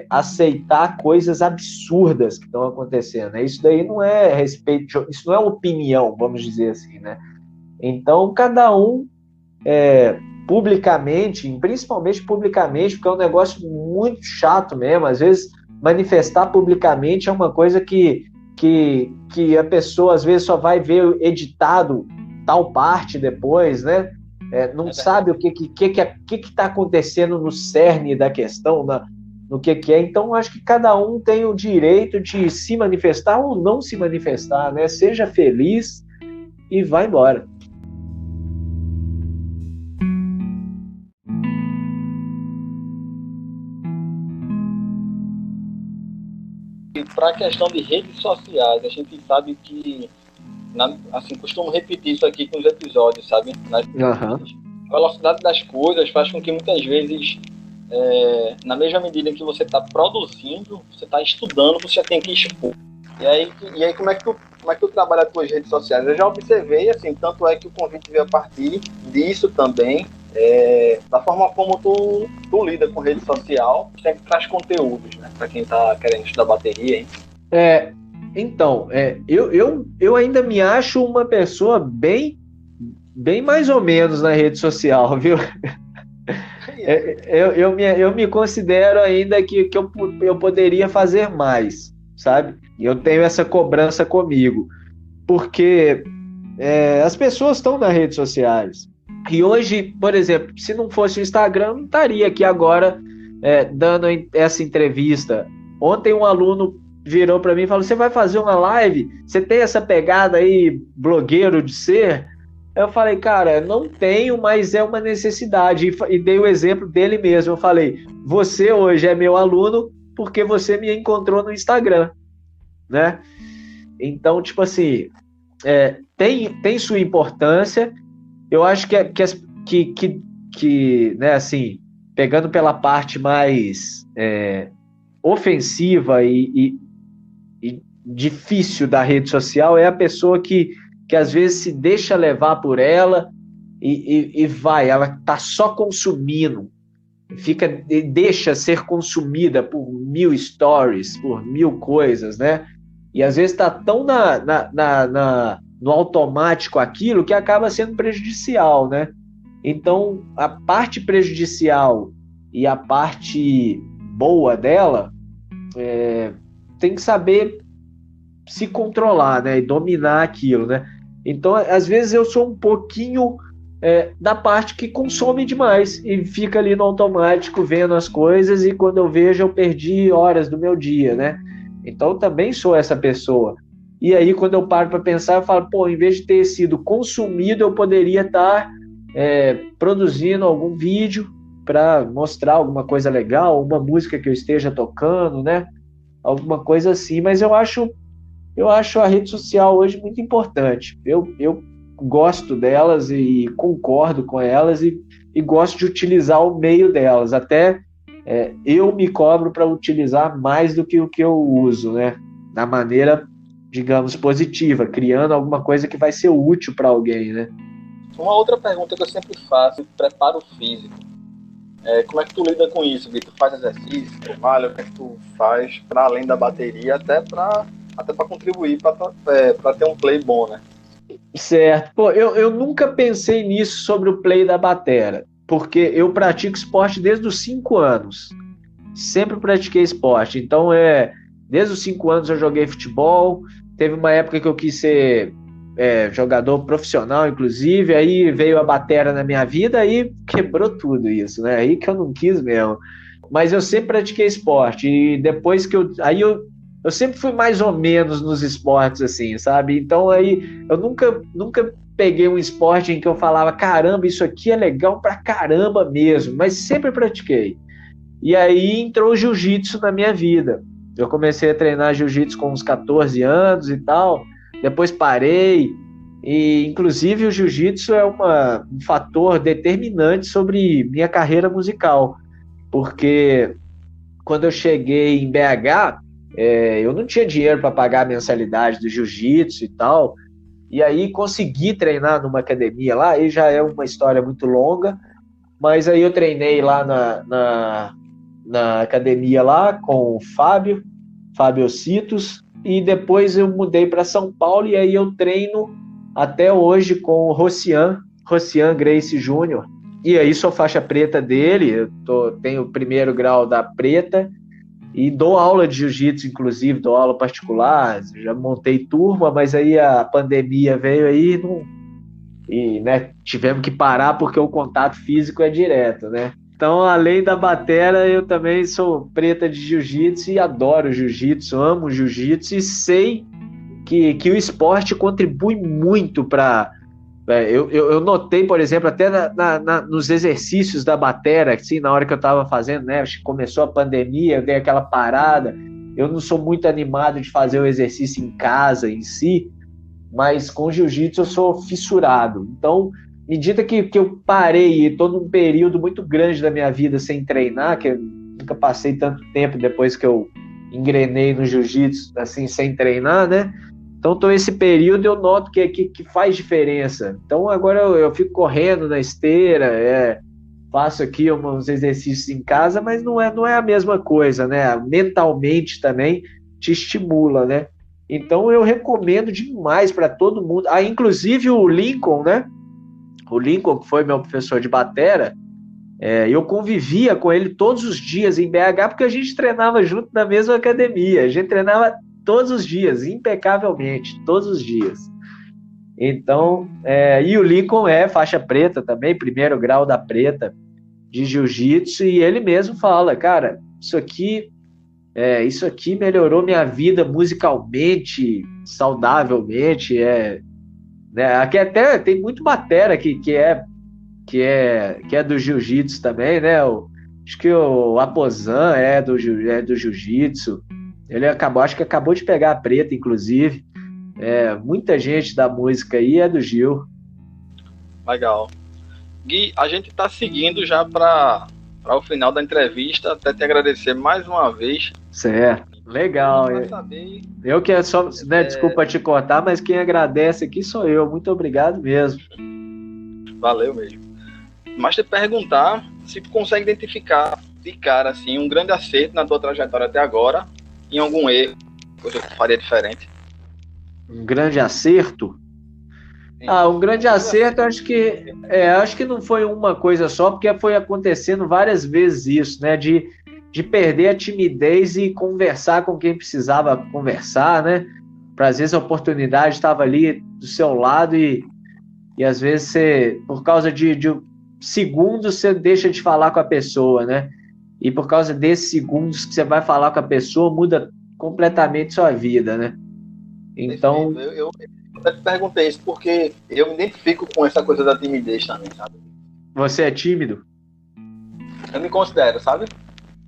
aceitar coisas absurdas que estão acontecendo, né? Isso daí não é respeito, isso não é opinião, vamos dizer assim, né? Então, cada um publicamente, principalmente publicamente, porque é um negócio muito chato mesmo, às vezes manifestar publicamente é uma coisa que a pessoa às vezes só vai ver editado tal parte depois, né? Não sabe o que está acontecendo no cerne da questão, no que é. Então, acho que cada um tem o direito de se manifestar ou não se manifestar, né? Seja feliz e vai embora. E para a questão de redes sociais, a gente sabe que assim, costumo repetir isso aqui com os episódios, sabe? A velocidade das coisas faz com que muitas vezes, na mesma medida em que você está produzindo, você está estudando, você já tem que expor. E aí como é que tu trabalha as tuas redes sociais? Eu já observei, assim, tanto é que o convite veio a partir disso também, da forma como tu lida com rede social, sempre traz conteúdos, né? Para quem está querendo estudar bateria, hein? Então, eu ainda me acho uma pessoa bem mais ou menos na rede social, viu? Eu me considero ainda que eu poderia fazer mais, sabe? E eu tenho essa cobrança comigo, porque as pessoas estão nas redes sociais. E hoje, por exemplo, se não fosse o Instagram, eu não estaria aqui agora dando essa entrevista. Ontem um aluno virou para mim e falou: você vai fazer uma live? Você tem essa pegada aí, blogueiro de ser? Eu falei: cara, não tenho, mas é uma necessidade. E dei o exemplo dele mesmo. Eu falei: você hoje é meu aluno porque você me encontrou no Instagram, né? Então, tipo assim, tem sua importância. Eu acho que né, assim, pegando pela parte mais ofensiva e difícil da rede social, é a pessoa que às vezes se deixa levar por ela e ela tá só consumindo, deixa ser consumida por 1000 stories, por 1000 coisas, né? E às vezes tá tão no automático aquilo que acaba sendo prejudicial, né? Então, a parte prejudicial e a parte boa dela tem que saber se controlar, né? E dominar aquilo, né? Então, às vezes eu sou um pouquinho da parte que consome demais e fica ali no automático vendo as coisas, e quando eu vejo eu perdi horas do meu dia, né? Então eu também sou essa pessoa. E aí quando eu paro para pensar, eu falo: pô, em vez de ter sido consumido, eu poderia estar produzindo algum vídeo para mostrar alguma coisa legal, uma música que eu esteja tocando, né? Alguma coisa assim. Mas eu acho a rede social hoje muito importante. Eu gosto delas e concordo com elas e gosto de utilizar o meio delas. Até eu me cobro para utilizar mais do que o que eu uso, né? Da maneira, digamos, positiva, criando alguma coisa que vai ser útil para alguém, né? Uma outra pergunta que eu sempre faço: preparo físico. Como é que tu lida com isso, Vitor? Tu faz exercício, tu malha? O que é que tu faz para além da bateria, até para contribuir para ter um play bom, né? Certo. Pô, eu nunca pensei nisso sobre o play da batera, porque eu pratico esporte desde os 5 anos. Sempre pratiquei esporte. Então, desde os 5 anos eu joguei futebol. Teve uma época que eu quis ser jogador profissional, inclusive. Aí veio a batera na minha vida e quebrou tudo isso, né? Aí que eu não quis mesmo. Mas eu sempre pratiquei esporte. E depois que eu sempre fui mais ou menos nos esportes, assim, sabe? Então aí eu nunca peguei um esporte em que eu falava: caramba, isso aqui é legal pra caramba mesmo, mas sempre pratiquei. E aí entrou o jiu-jitsu na minha vida. Eu comecei a treinar jiu-jitsu com uns 14 anos e tal, depois parei, e inclusive o jiu-jitsu é um fator determinante sobre minha carreira musical, porque quando eu cheguei em BH, eu não tinha dinheiro para pagar a mensalidade do jiu-jitsu e tal, e aí consegui treinar numa academia lá. Aí já é uma história muito longa, mas aí eu treinei lá na academia lá com o Fábio Citos, e depois eu mudei para São Paulo, e aí eu treino até hoje com o Rocian Gracie Júnior, e aí sou faixa preta dele. Tenho o 1º grau da preta, e dou aula de jiu-jitsu, inclusive, dou aula particular, já montei turma, mas aí a pandemia veio aí e né, tivemos que parar porque o contato físico é direto, né? Então, além da batera, eu também sou preta de jiu-jitsu e adoro jiu-jitsu, amo jiu-jitsu, e sei que o esporte contribui muito para... Eu notei, por exemplo, até nos exercícios da batera, assim, na hora que eu estava fazendo, né? Começou a pandemia, eu dei aquela parada. Eu não sou muito animado de fazer o exercício em casa em si, mas com jiu-jitsu eu sou fissurado. Então, à medida que eu parei e estou num período muito grande da minha vida sem treinar, que eu nunca passei tanto tempo depois que eu engrenei no jiu-jitsu, assim, sem treinar, né? Então, tô esse período eu noto que faz diferença. Então, agora eu fico correndo na esteira, faço aqui uns exercícios em casa, mas não é a mesma coisa, né? Mentalmente também te estimula, né? Então, eu recomendo demais para todo mundo. Ah, inclusive o Lincoln, né? O Lincoln, que foi meu professor de batera, eu convivia com ele todos os dias em BH, porque a gente treinava junto na mesma academia. A gente treinava todos os dias, impecavelmente, todos os dias. Então, e o Lincoln é faixa preta também, 1º grau da preta de jiu-jitsu, e ele mesmo fala, cara, isso aqui melhorou minha vida musicalmente, saudavelmente, né? Aqui até tem muito batera que é do jiu-jitsu também, né? Acho que o Aposan é do jiu-jitsu. Acho que acabou de pegar a preta, inclusive. Muita gente da música aí é do Gil. Legal. Gui, a gente está seguindo já para o final da entrevista. Até te agradecer mais uma vez. Certo. Legal. Eu que só, né, desculpa te cortar, mas quem agradece aqui sou eu. Muito obrigado mesmo. Valeu mesmo. Mas te perguntar se tu consegue identificar de cara assim, um grande acerto na tua trajetória até agora, em algum erro, coisa que tu faria diferente. Um grande acerto? Um grande acerto, acho que não foi uma coisa só, porque foi acontecendo várias vezes isso, né? De perder a timidez e conversar com quem precisava conversar, né? Para às vezes a oportunidade estava ali do seu lado e às vezes você, por causa de segundos, você deixa de falar com a pessoa, né? E por causa desses segundos que você vai falar com a pessoa, muda completamente sua vida, né? Então... Eu te perguntei isso porque eu me identifico com essa coisa da timidez também, sabe? Você é tímido? Eu me considero, sabe?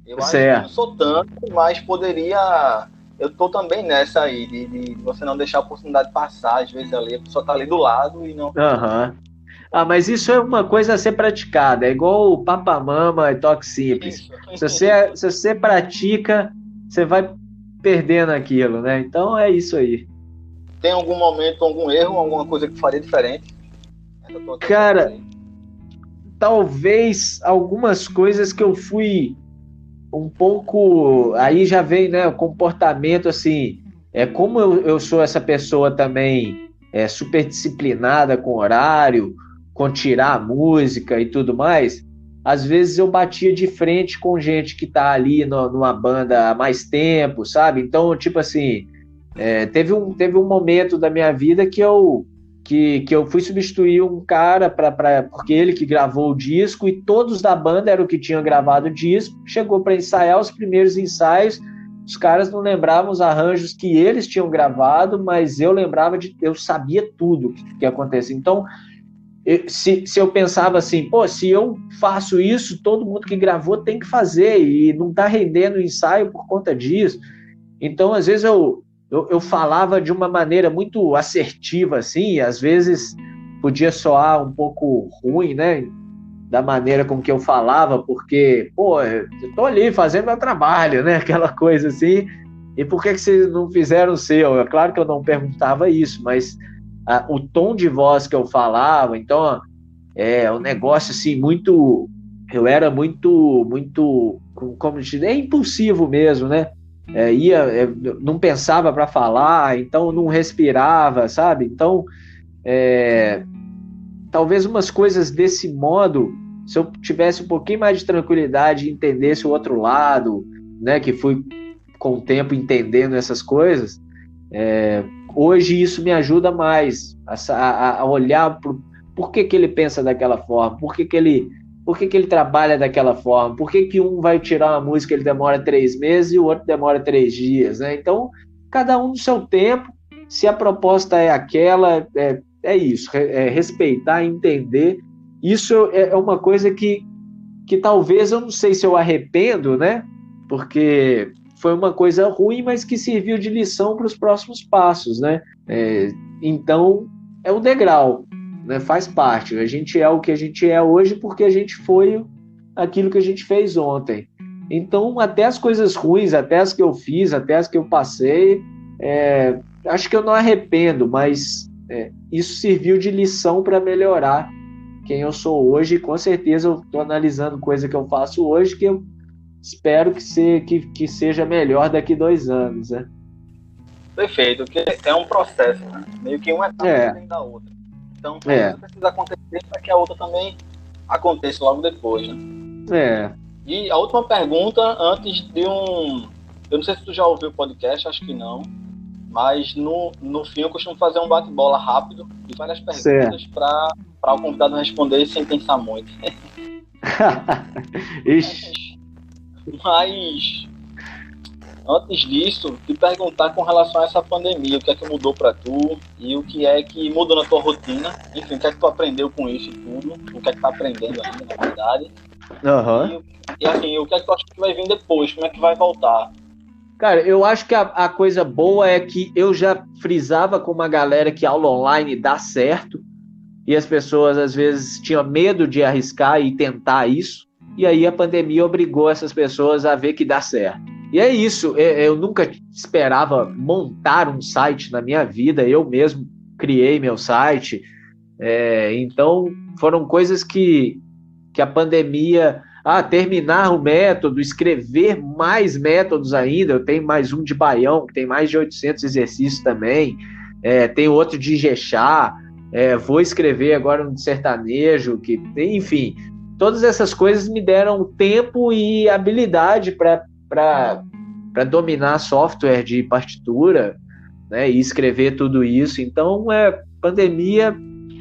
Eu acho que eu não sou tanto, mas poderia... Eu tô também nessa aí, de você não deixar a oportunidade passar, às vezes ali, a pessoa tá ali do lado e não... Uhum. Mas isso é uma coisa a ser praticada, é igual o Papamama e Toque Simples. Se você pratica, você vai perdendo aquilo, né? Então é isso aí. Tem algum momento, algum erro, alguma coisa que faria diferente? Cara, talvez algumas coisas que eu fui um pouco... Aí já vem, né, o comportamento, assim... Como eu sou essa pessoa também super disciplinada com horário, com tirar a música e tudo mais, às vezes eu batia de frente com gente que tá ali numa banda há mais tempo, sabe? Então, tipo assim, teve um momento da minha vida que eu fui substituir um cara porque ele que gravou o disco e todos da banda eram que tinham gravado o disco, chegou para ensaiar os primeiros ensaios, os caras não lembravam os arranjos que eles tinham gravado, mas eu sabia tudo que acontecia. Então, se eu pensava assim, se eu faço isso, todo mundo que gravou tem que fazer, e não tá rendendo o ensaio por conta disso. Então, às vezes, eu falava de uma maneira muito assertiva, assim, e às vezes podia soar um pouco ruim, né, da maneira com que eu falava, porque, eu tô ali fazendo meu trabalho, né, aquela coisa assim, e por que vocês não fizeram o seu? É claro que eu não perguntava isso, mas o tom de voz que eu falava, então, um negócio assim, muito... Eu era muito, como dizer, impulsivo mesmo, né? Não pensava para falar, então não respirava, sabe? Então, talvez umas coisas desse modo, se eu tivesse um pouquinho mais de tranquilidade e entendesse o outro lado, né? Que fui com o tempo entendendo essas coisas, hoje isso me ajuda mais a olhar por que ele pensa daquela forma, por que ele trabalha daquela forma, por que um vai tirar uma música, ele demora 3 meses e o outro demora 3 dias, né? Então, cada um no seu tempo, se a proposta é aquela, é isso, respeitar, entender. Isso é uma coisa que talvez, eu não sei se eu arrependo, né? Porque foi uma coisa ruim, mas que serviu de lição para os próximos passos, né? Então, é o degrau, né? Faz parte. A gente é o que a gente é hoje porque a gente foi aquilo que a gente fez ontem. Então, até as coisas ruins, até as que eu fiz, até as que eu passei, acho que eu não arrependo, mas isso serviu de lição para melhorar quem eu sou hoje. E com certeza eu estou analisando coisa que eu faço hoje que eu espero que seja melhor daqui 2 anos, né? Perfeito, porque é um processo, né? Meio que uma etapa dentro da outra. Então, isso precisa acontecer para que a outra também aconteça logo depois, né? E a última pergunta, antes de um... Eu não sei se tu já ouviu o podcast, acho que não. Mas no fim eu costumo fazer um bate-bola rápido de várias perguntas para o convidado responder sem pensar muito. Ixi. Mas antes disso, te perguntar com relação a essa pandemia, o que é que mudou para tu e o que é que mudou na tua rotina, enfim, o que é que tu aprendeu com isso e tudo, o que é que tá aprendendo ainda, na verdade. E assim, o que é que tu acha que vai vir depois, como é que vai voltar? Cara, eu acho que a coisa boa é que eu já frisava com uma galera que aula online dá certo, e as pessoas às vezes tinham medo de arriscar e tentar isso, e aí a pandemia obrigou essas pessoas a ver que dá certo. E é isso, eu nunca esperava montar um site na minha vida, eu mesmo criei meu site, então foram coisas que a pandemia... terminar o método, escrever mais métodos ainda, eu tenho mais um de Baião, que tem mais de 800 exercícios também, tem outro de Ijexá, vou escrever agora um de sertanejo, enfim, todas essas coisas me deram tempo e habilidade para dominar software de partitura, né, e escrever tudo isso. Então, pandemia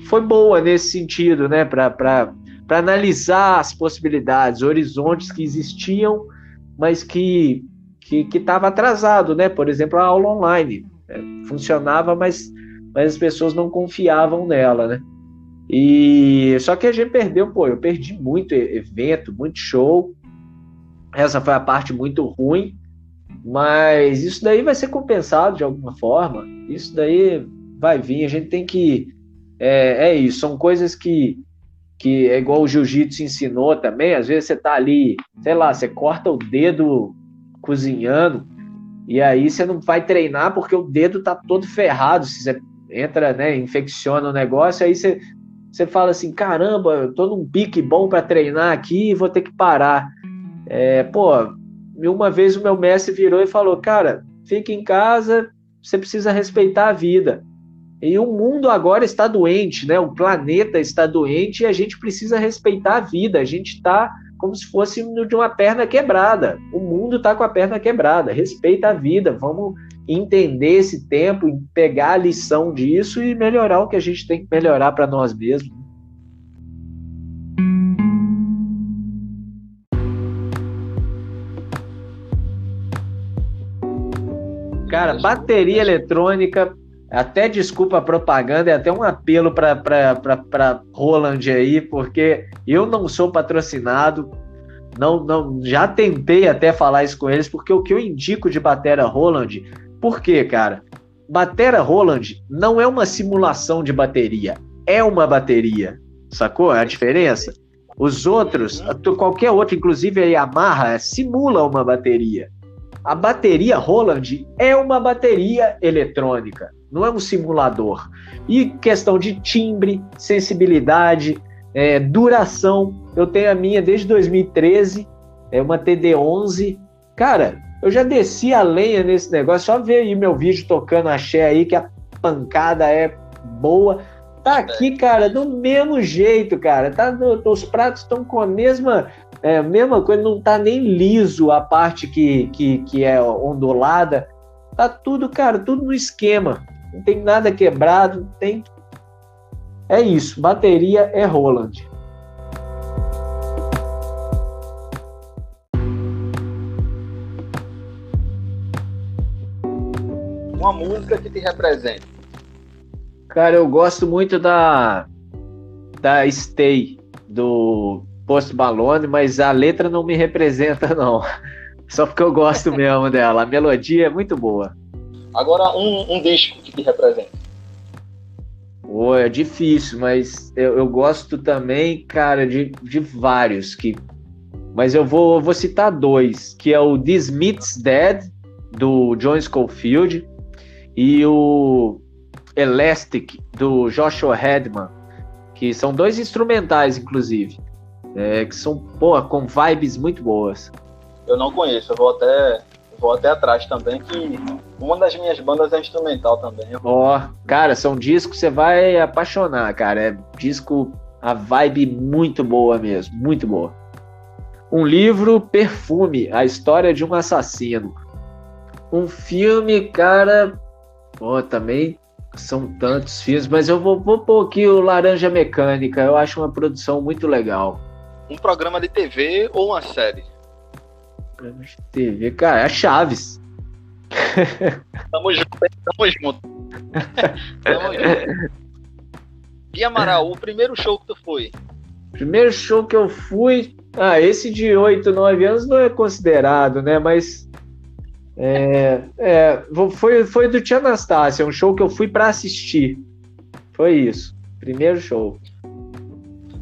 foi boa nesse sentido, né, para analisar as possibilidades, horizontes que existiam, mas que estava atrasado, né? Por exemplo, a aula online funcionava, mas as pessoas não confiavam nela, né? E só que a gente perdeu, eu perdi muito evento, muito show. Essa foi a parte muito ruim, mas isso daí vai ser compensado de alguma forma. Isso daí vai vir. A gente tem que isso. São coisas que é igual o jiu-jitsu ensinou também. Às vezes você tá ali, sei lá, você corta o dedo cozinhando e aí você não vai treinar porque o dedo tá todo ferrado. Se você entra, né, infecciona o negócio, aí você fala assim, caramba, eu tô num pique bom para treinar aqui e vou ter que parar. Uma vez o meu mestre virou e falou, cara, fica em casa, você precisa respeitar a vida. E o mundo agora está doente, né? O planeta está doente e a gente precisa respeitar a vida. A gente está como se fosse de uma perna quebrada. O mundo está com a perna quebrada. Respeita a vida. Vamos entender esse tempo, pegar a lição disso e melhorar o que a gente tem que melhorar para nós mesmos. Cara, bateria eletrônica... Até desculpa a propaganda, é até um apelo para Roland aí, porque eu não sou patrocinado, não, já tentei até falar isso com eles, porque o que eu indico de batera Roland, por quê, cara? Batera Roland não é uma simulação de bateria, é uma bateria, sacou? É a diferença. Os outros, qualquer outro, inclusive a Yamaha, simula uma bateria. A bateria Roland é uma bateria eletrônica, não é um simulador. E questão de timbre, sensibilidade, duração, eu tenho a minha desde 2013, uma TD11. Cara, eu já desci a lenha nesse negócio, só ver aí meu vídeo tocando axé aí, que a pancada é boa. Tá aqui, cara, do mesmo jeito, cara. Os pratos estão com a mesma coisa, não tá nem liso a parte que é ondulada. Tá tudo, cara, tudo no esquema. Não tem nada quebrado, tem... É isso, bateria é Roland. Uma música que te representa. Cara, eu gosto muito da Stay, do Post Malone, mas a letra não me representa, não. Só porque eu gosto mesmo dela. A melodia é muito boa. Agora, um disco que te representa. Pô, é difícil, mas eu gosto também, cara, de vários. Mas eu vou citar dois, que é o This Meets Dead, do John Scofield, e o Elastic, do Joshua Redman, que são dois instrumentais, inclusive, que são, pô, com vibes muito boas. Eu não conheço, eu vou até atrás também, que uma das minhas bandas é instrumental também. Ó, cara, são discos que você vai apaixonar, cara. É disco, a vibe muito boa mesmo, muito boa. Um livro, Perfume, a história de um assassino. Um filme, cara, pô, também são tantos filmes, mas eu vou pôr aqui o Laranja Mecânica, eu acho uma produção muito legal. Um programa de TV ou uma série? Programa de TV, cara, é Chaves. Tamo junto. Tamo junto. Gui Amaral, o primeiro show que tu foi? Primeiro show que eu fui, esse de 8, 9 anos não é considerado, né, mas foi do Tia Anastácia, um show que eu fui pra assistir. Foi isso, primeiro show.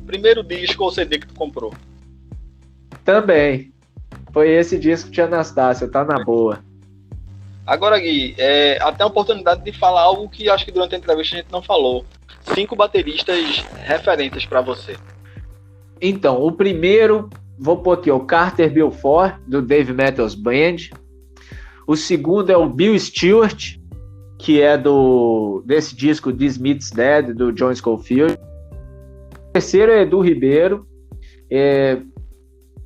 Primeiro disco ou CD que tu comprou? Também, foi esse disco Tia Anastácia, tá na boa. Agora, Gui, até a oportunidade de falar algo que acho que durante a entrevista a gente não falou. 5 bateristas referentes pra você. Então, o primeiro, vou pôr aqui, o Carter Beaufort, do Dave Matthews Band. O segundo é o Bill Stewart, que é desse disco This Meets Dead, do John Scofield. O terceiro é Edu Ribeiro.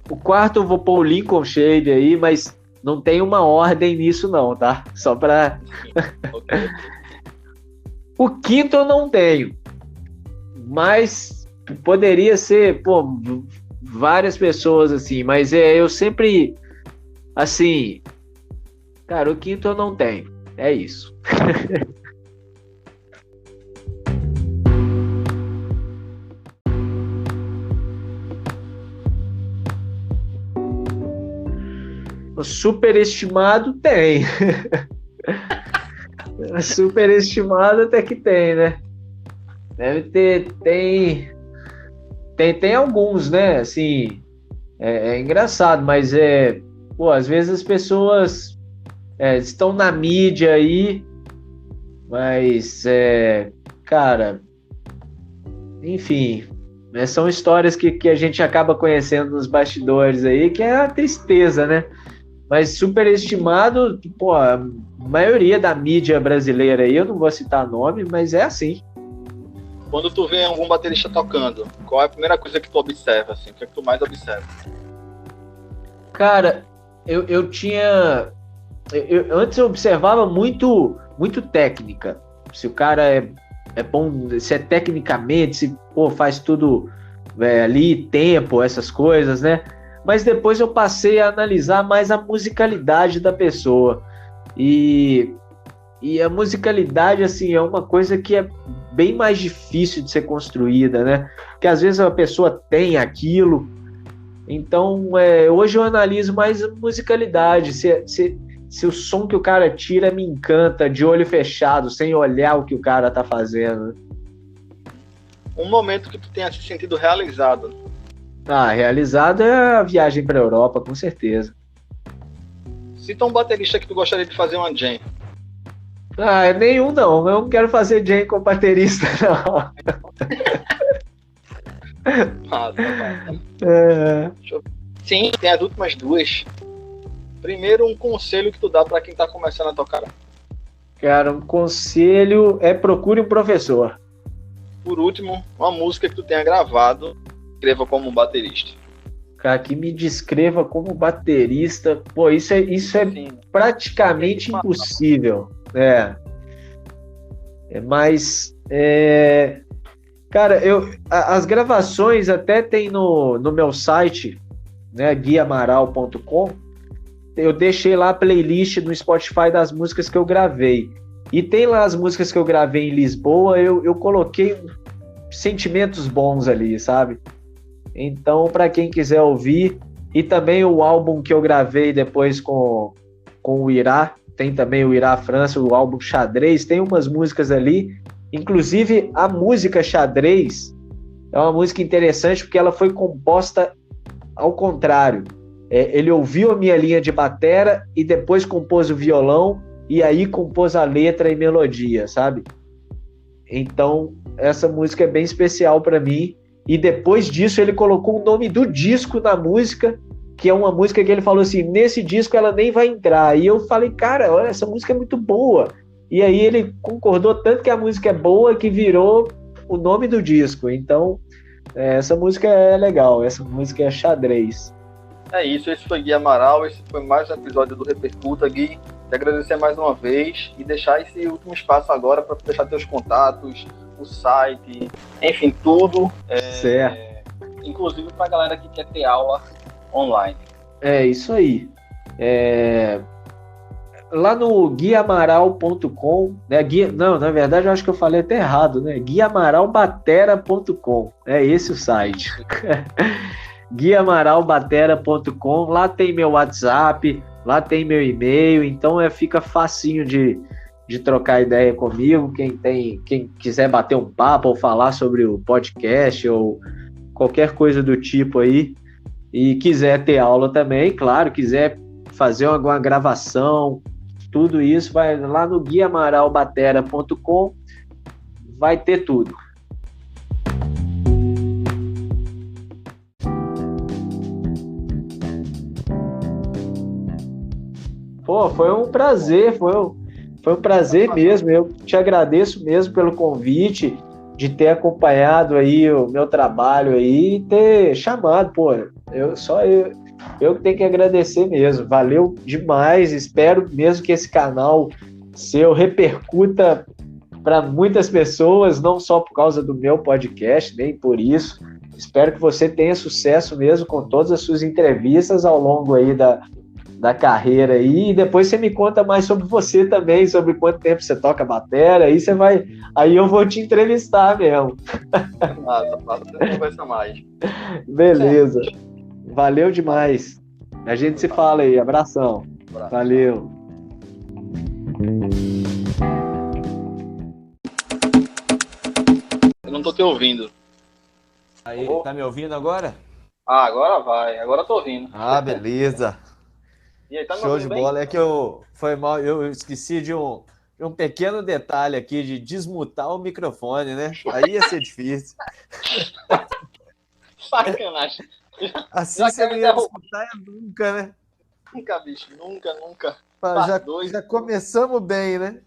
O quarto eu vou pôr o Lincoln Shade aí, mas não tem uma ordem nisso não, tá? Só pra... Okay. O quinto eu não tenho, mas poderia ser, pô, várias pessoas assim, mas eu sempre, assim, cara, o quinto eu não tenho, é isso. O superestimado tem. Superestimado até que tem, né? Deve ter, tem alguns, né? Assim, é engraçado, mas pô, às vezes as pessoas estão na mídia aí, mas cara, enfim, são histórias que a gente acaba conhecendo nos bastidores aí, que é a tristeza, né? Mas superestimado, pô, a maioria da mídia brasileira aí, eu não vou citar nome, mas é assim. Quando tu vê algum baterista tocando, qual é a primeira coisa que tu observa, assim? O que é que tu mais observa? Cara, eu tinha... antes eu observava muito técnica. Se o cara é bom, se é tecnicamente, se pô, faz tudo ali, tempo, essas coisas, né? Mas depois eu passei a analisar mais a musicalidade da pessoa. E a musicalidade, assim, é uma coisa que é bem mais difícil de ser construída, né? Porque às vezes a pessoa tem aquilo. Então, hoje eu analiso mais a musicalidade. Se o som que o cara tira me encanta de olho fechado, sem olhar o que o cara tá fazendo. Um momento que tu tenha se sentido realizado. Realizado é a viagem pra Europa, com certeza. Cita um baterista que tu gostaria de fazer uma jam. Nenhum não. Eu não quero fazer jam com baterista, não. Sim, tem as últimas duas. Primeiro, um conselho que tu dá pra quem tá começando a tocar. Cara, um conselho é procure um professor. Por último, uma música que tu tenha gravado, escreva como um baterista. Cara, que me descreva como baterista, pô, isso é sim, praticamente impossível, mas cara, as gravações até tem no meu site, né, guiamaral.com, eu deixei lá a playlist no Spotify das músicas que eu gravei, e tem lá as músicas que eu gravei em Lisboa, eu coloquei sentimentos bons ali, sabe? Então, para quem quiser ouvir, e também o álbum que eu gravei depois com o Irá, tem também o Irá França, o álbum Xadrez, tem umas músicas ali Inclusive, a música Xadrez é uma música interessante porque ela foi composta ao contrário. Ele ouviu a minha linha de batera e depois compôs o violão e aí compôs a letra e melodia, sabe? Então, essa música é bem especial para mim. E depois disso, ele colocou o nome do disco na música, que é uma música que ele falou assim, nesse disco ela nem vai entrar. E eu falei, cara, olha, essa música é muito boa. E aí ele concordou tanto que a música é boa que virou o nome do disco. Então, essa música é legal, essa música é Xadrez. É isso, esse foi Gui Amaral, esse foi mais um episódio do Repercuta, Gui. Te agradecer mais uma vez e deixar esse último espaço agora para deixar teus contatos, o site, enfim, tudo. Certo. Inclusive para a galera que quer ter aula online. É isso aí. Lá no guiamaral.com, né? Não, na verdade eu acho que eu falei até errado, né? guiamaralbatera.com, é esse o site. guiamaralbatera.com, lá tem meu WhatsApp, lá tem meu e-mail, então fica facinho de trocar ideia comigo, quem quiser bater um papo ou falar sobre o podcast ou qualquer coisa do tipo aí, e quiser ter aula também, claro, quiser fazer alguma gravação, tudo isso vai lá no guiamaralbatera.com, vai ter tudo. Pô, foi um prazer mesmo. Eu te agradeço mesmo pelo convite, de ter acompanhado aí o meu trabalho aí e ter chamado, pô. Eu que tenho que agradecer mesmo. Valeu demais. Espero mesmo que esse canal seu repercuta para muitas pessoas, não só por causa do meu podcast, nem por isso. Espero que você tenha sucesso mesmo com todas as suas entrevistas ao longo aí da carreira aí, e depois você me conta mais sobre você também, sobre quanto tempo você toca batera, aí eu vou te entrevistar mesmo. Massa, você conversa mais. Beleza. Valeu demais. A gente se fala aí, abração. Valeu. Eu não tô te ouvindo. Aí, tá me ouvindo agora? Ah, agora vai, agora eu tô ouvindo. Ah, beleza. E aí, tá me Show ouvindo de bem? bola. É que foi mal, eu esqueci de um pequeno detalhe aqui, de desmutar o microfone, né? Aí ia ser difícil. Sacanagem. Assim Já você quer não me ia derrubar. escutar nunca, né? Nunca, bicho, nunca. Já começamos bem, né?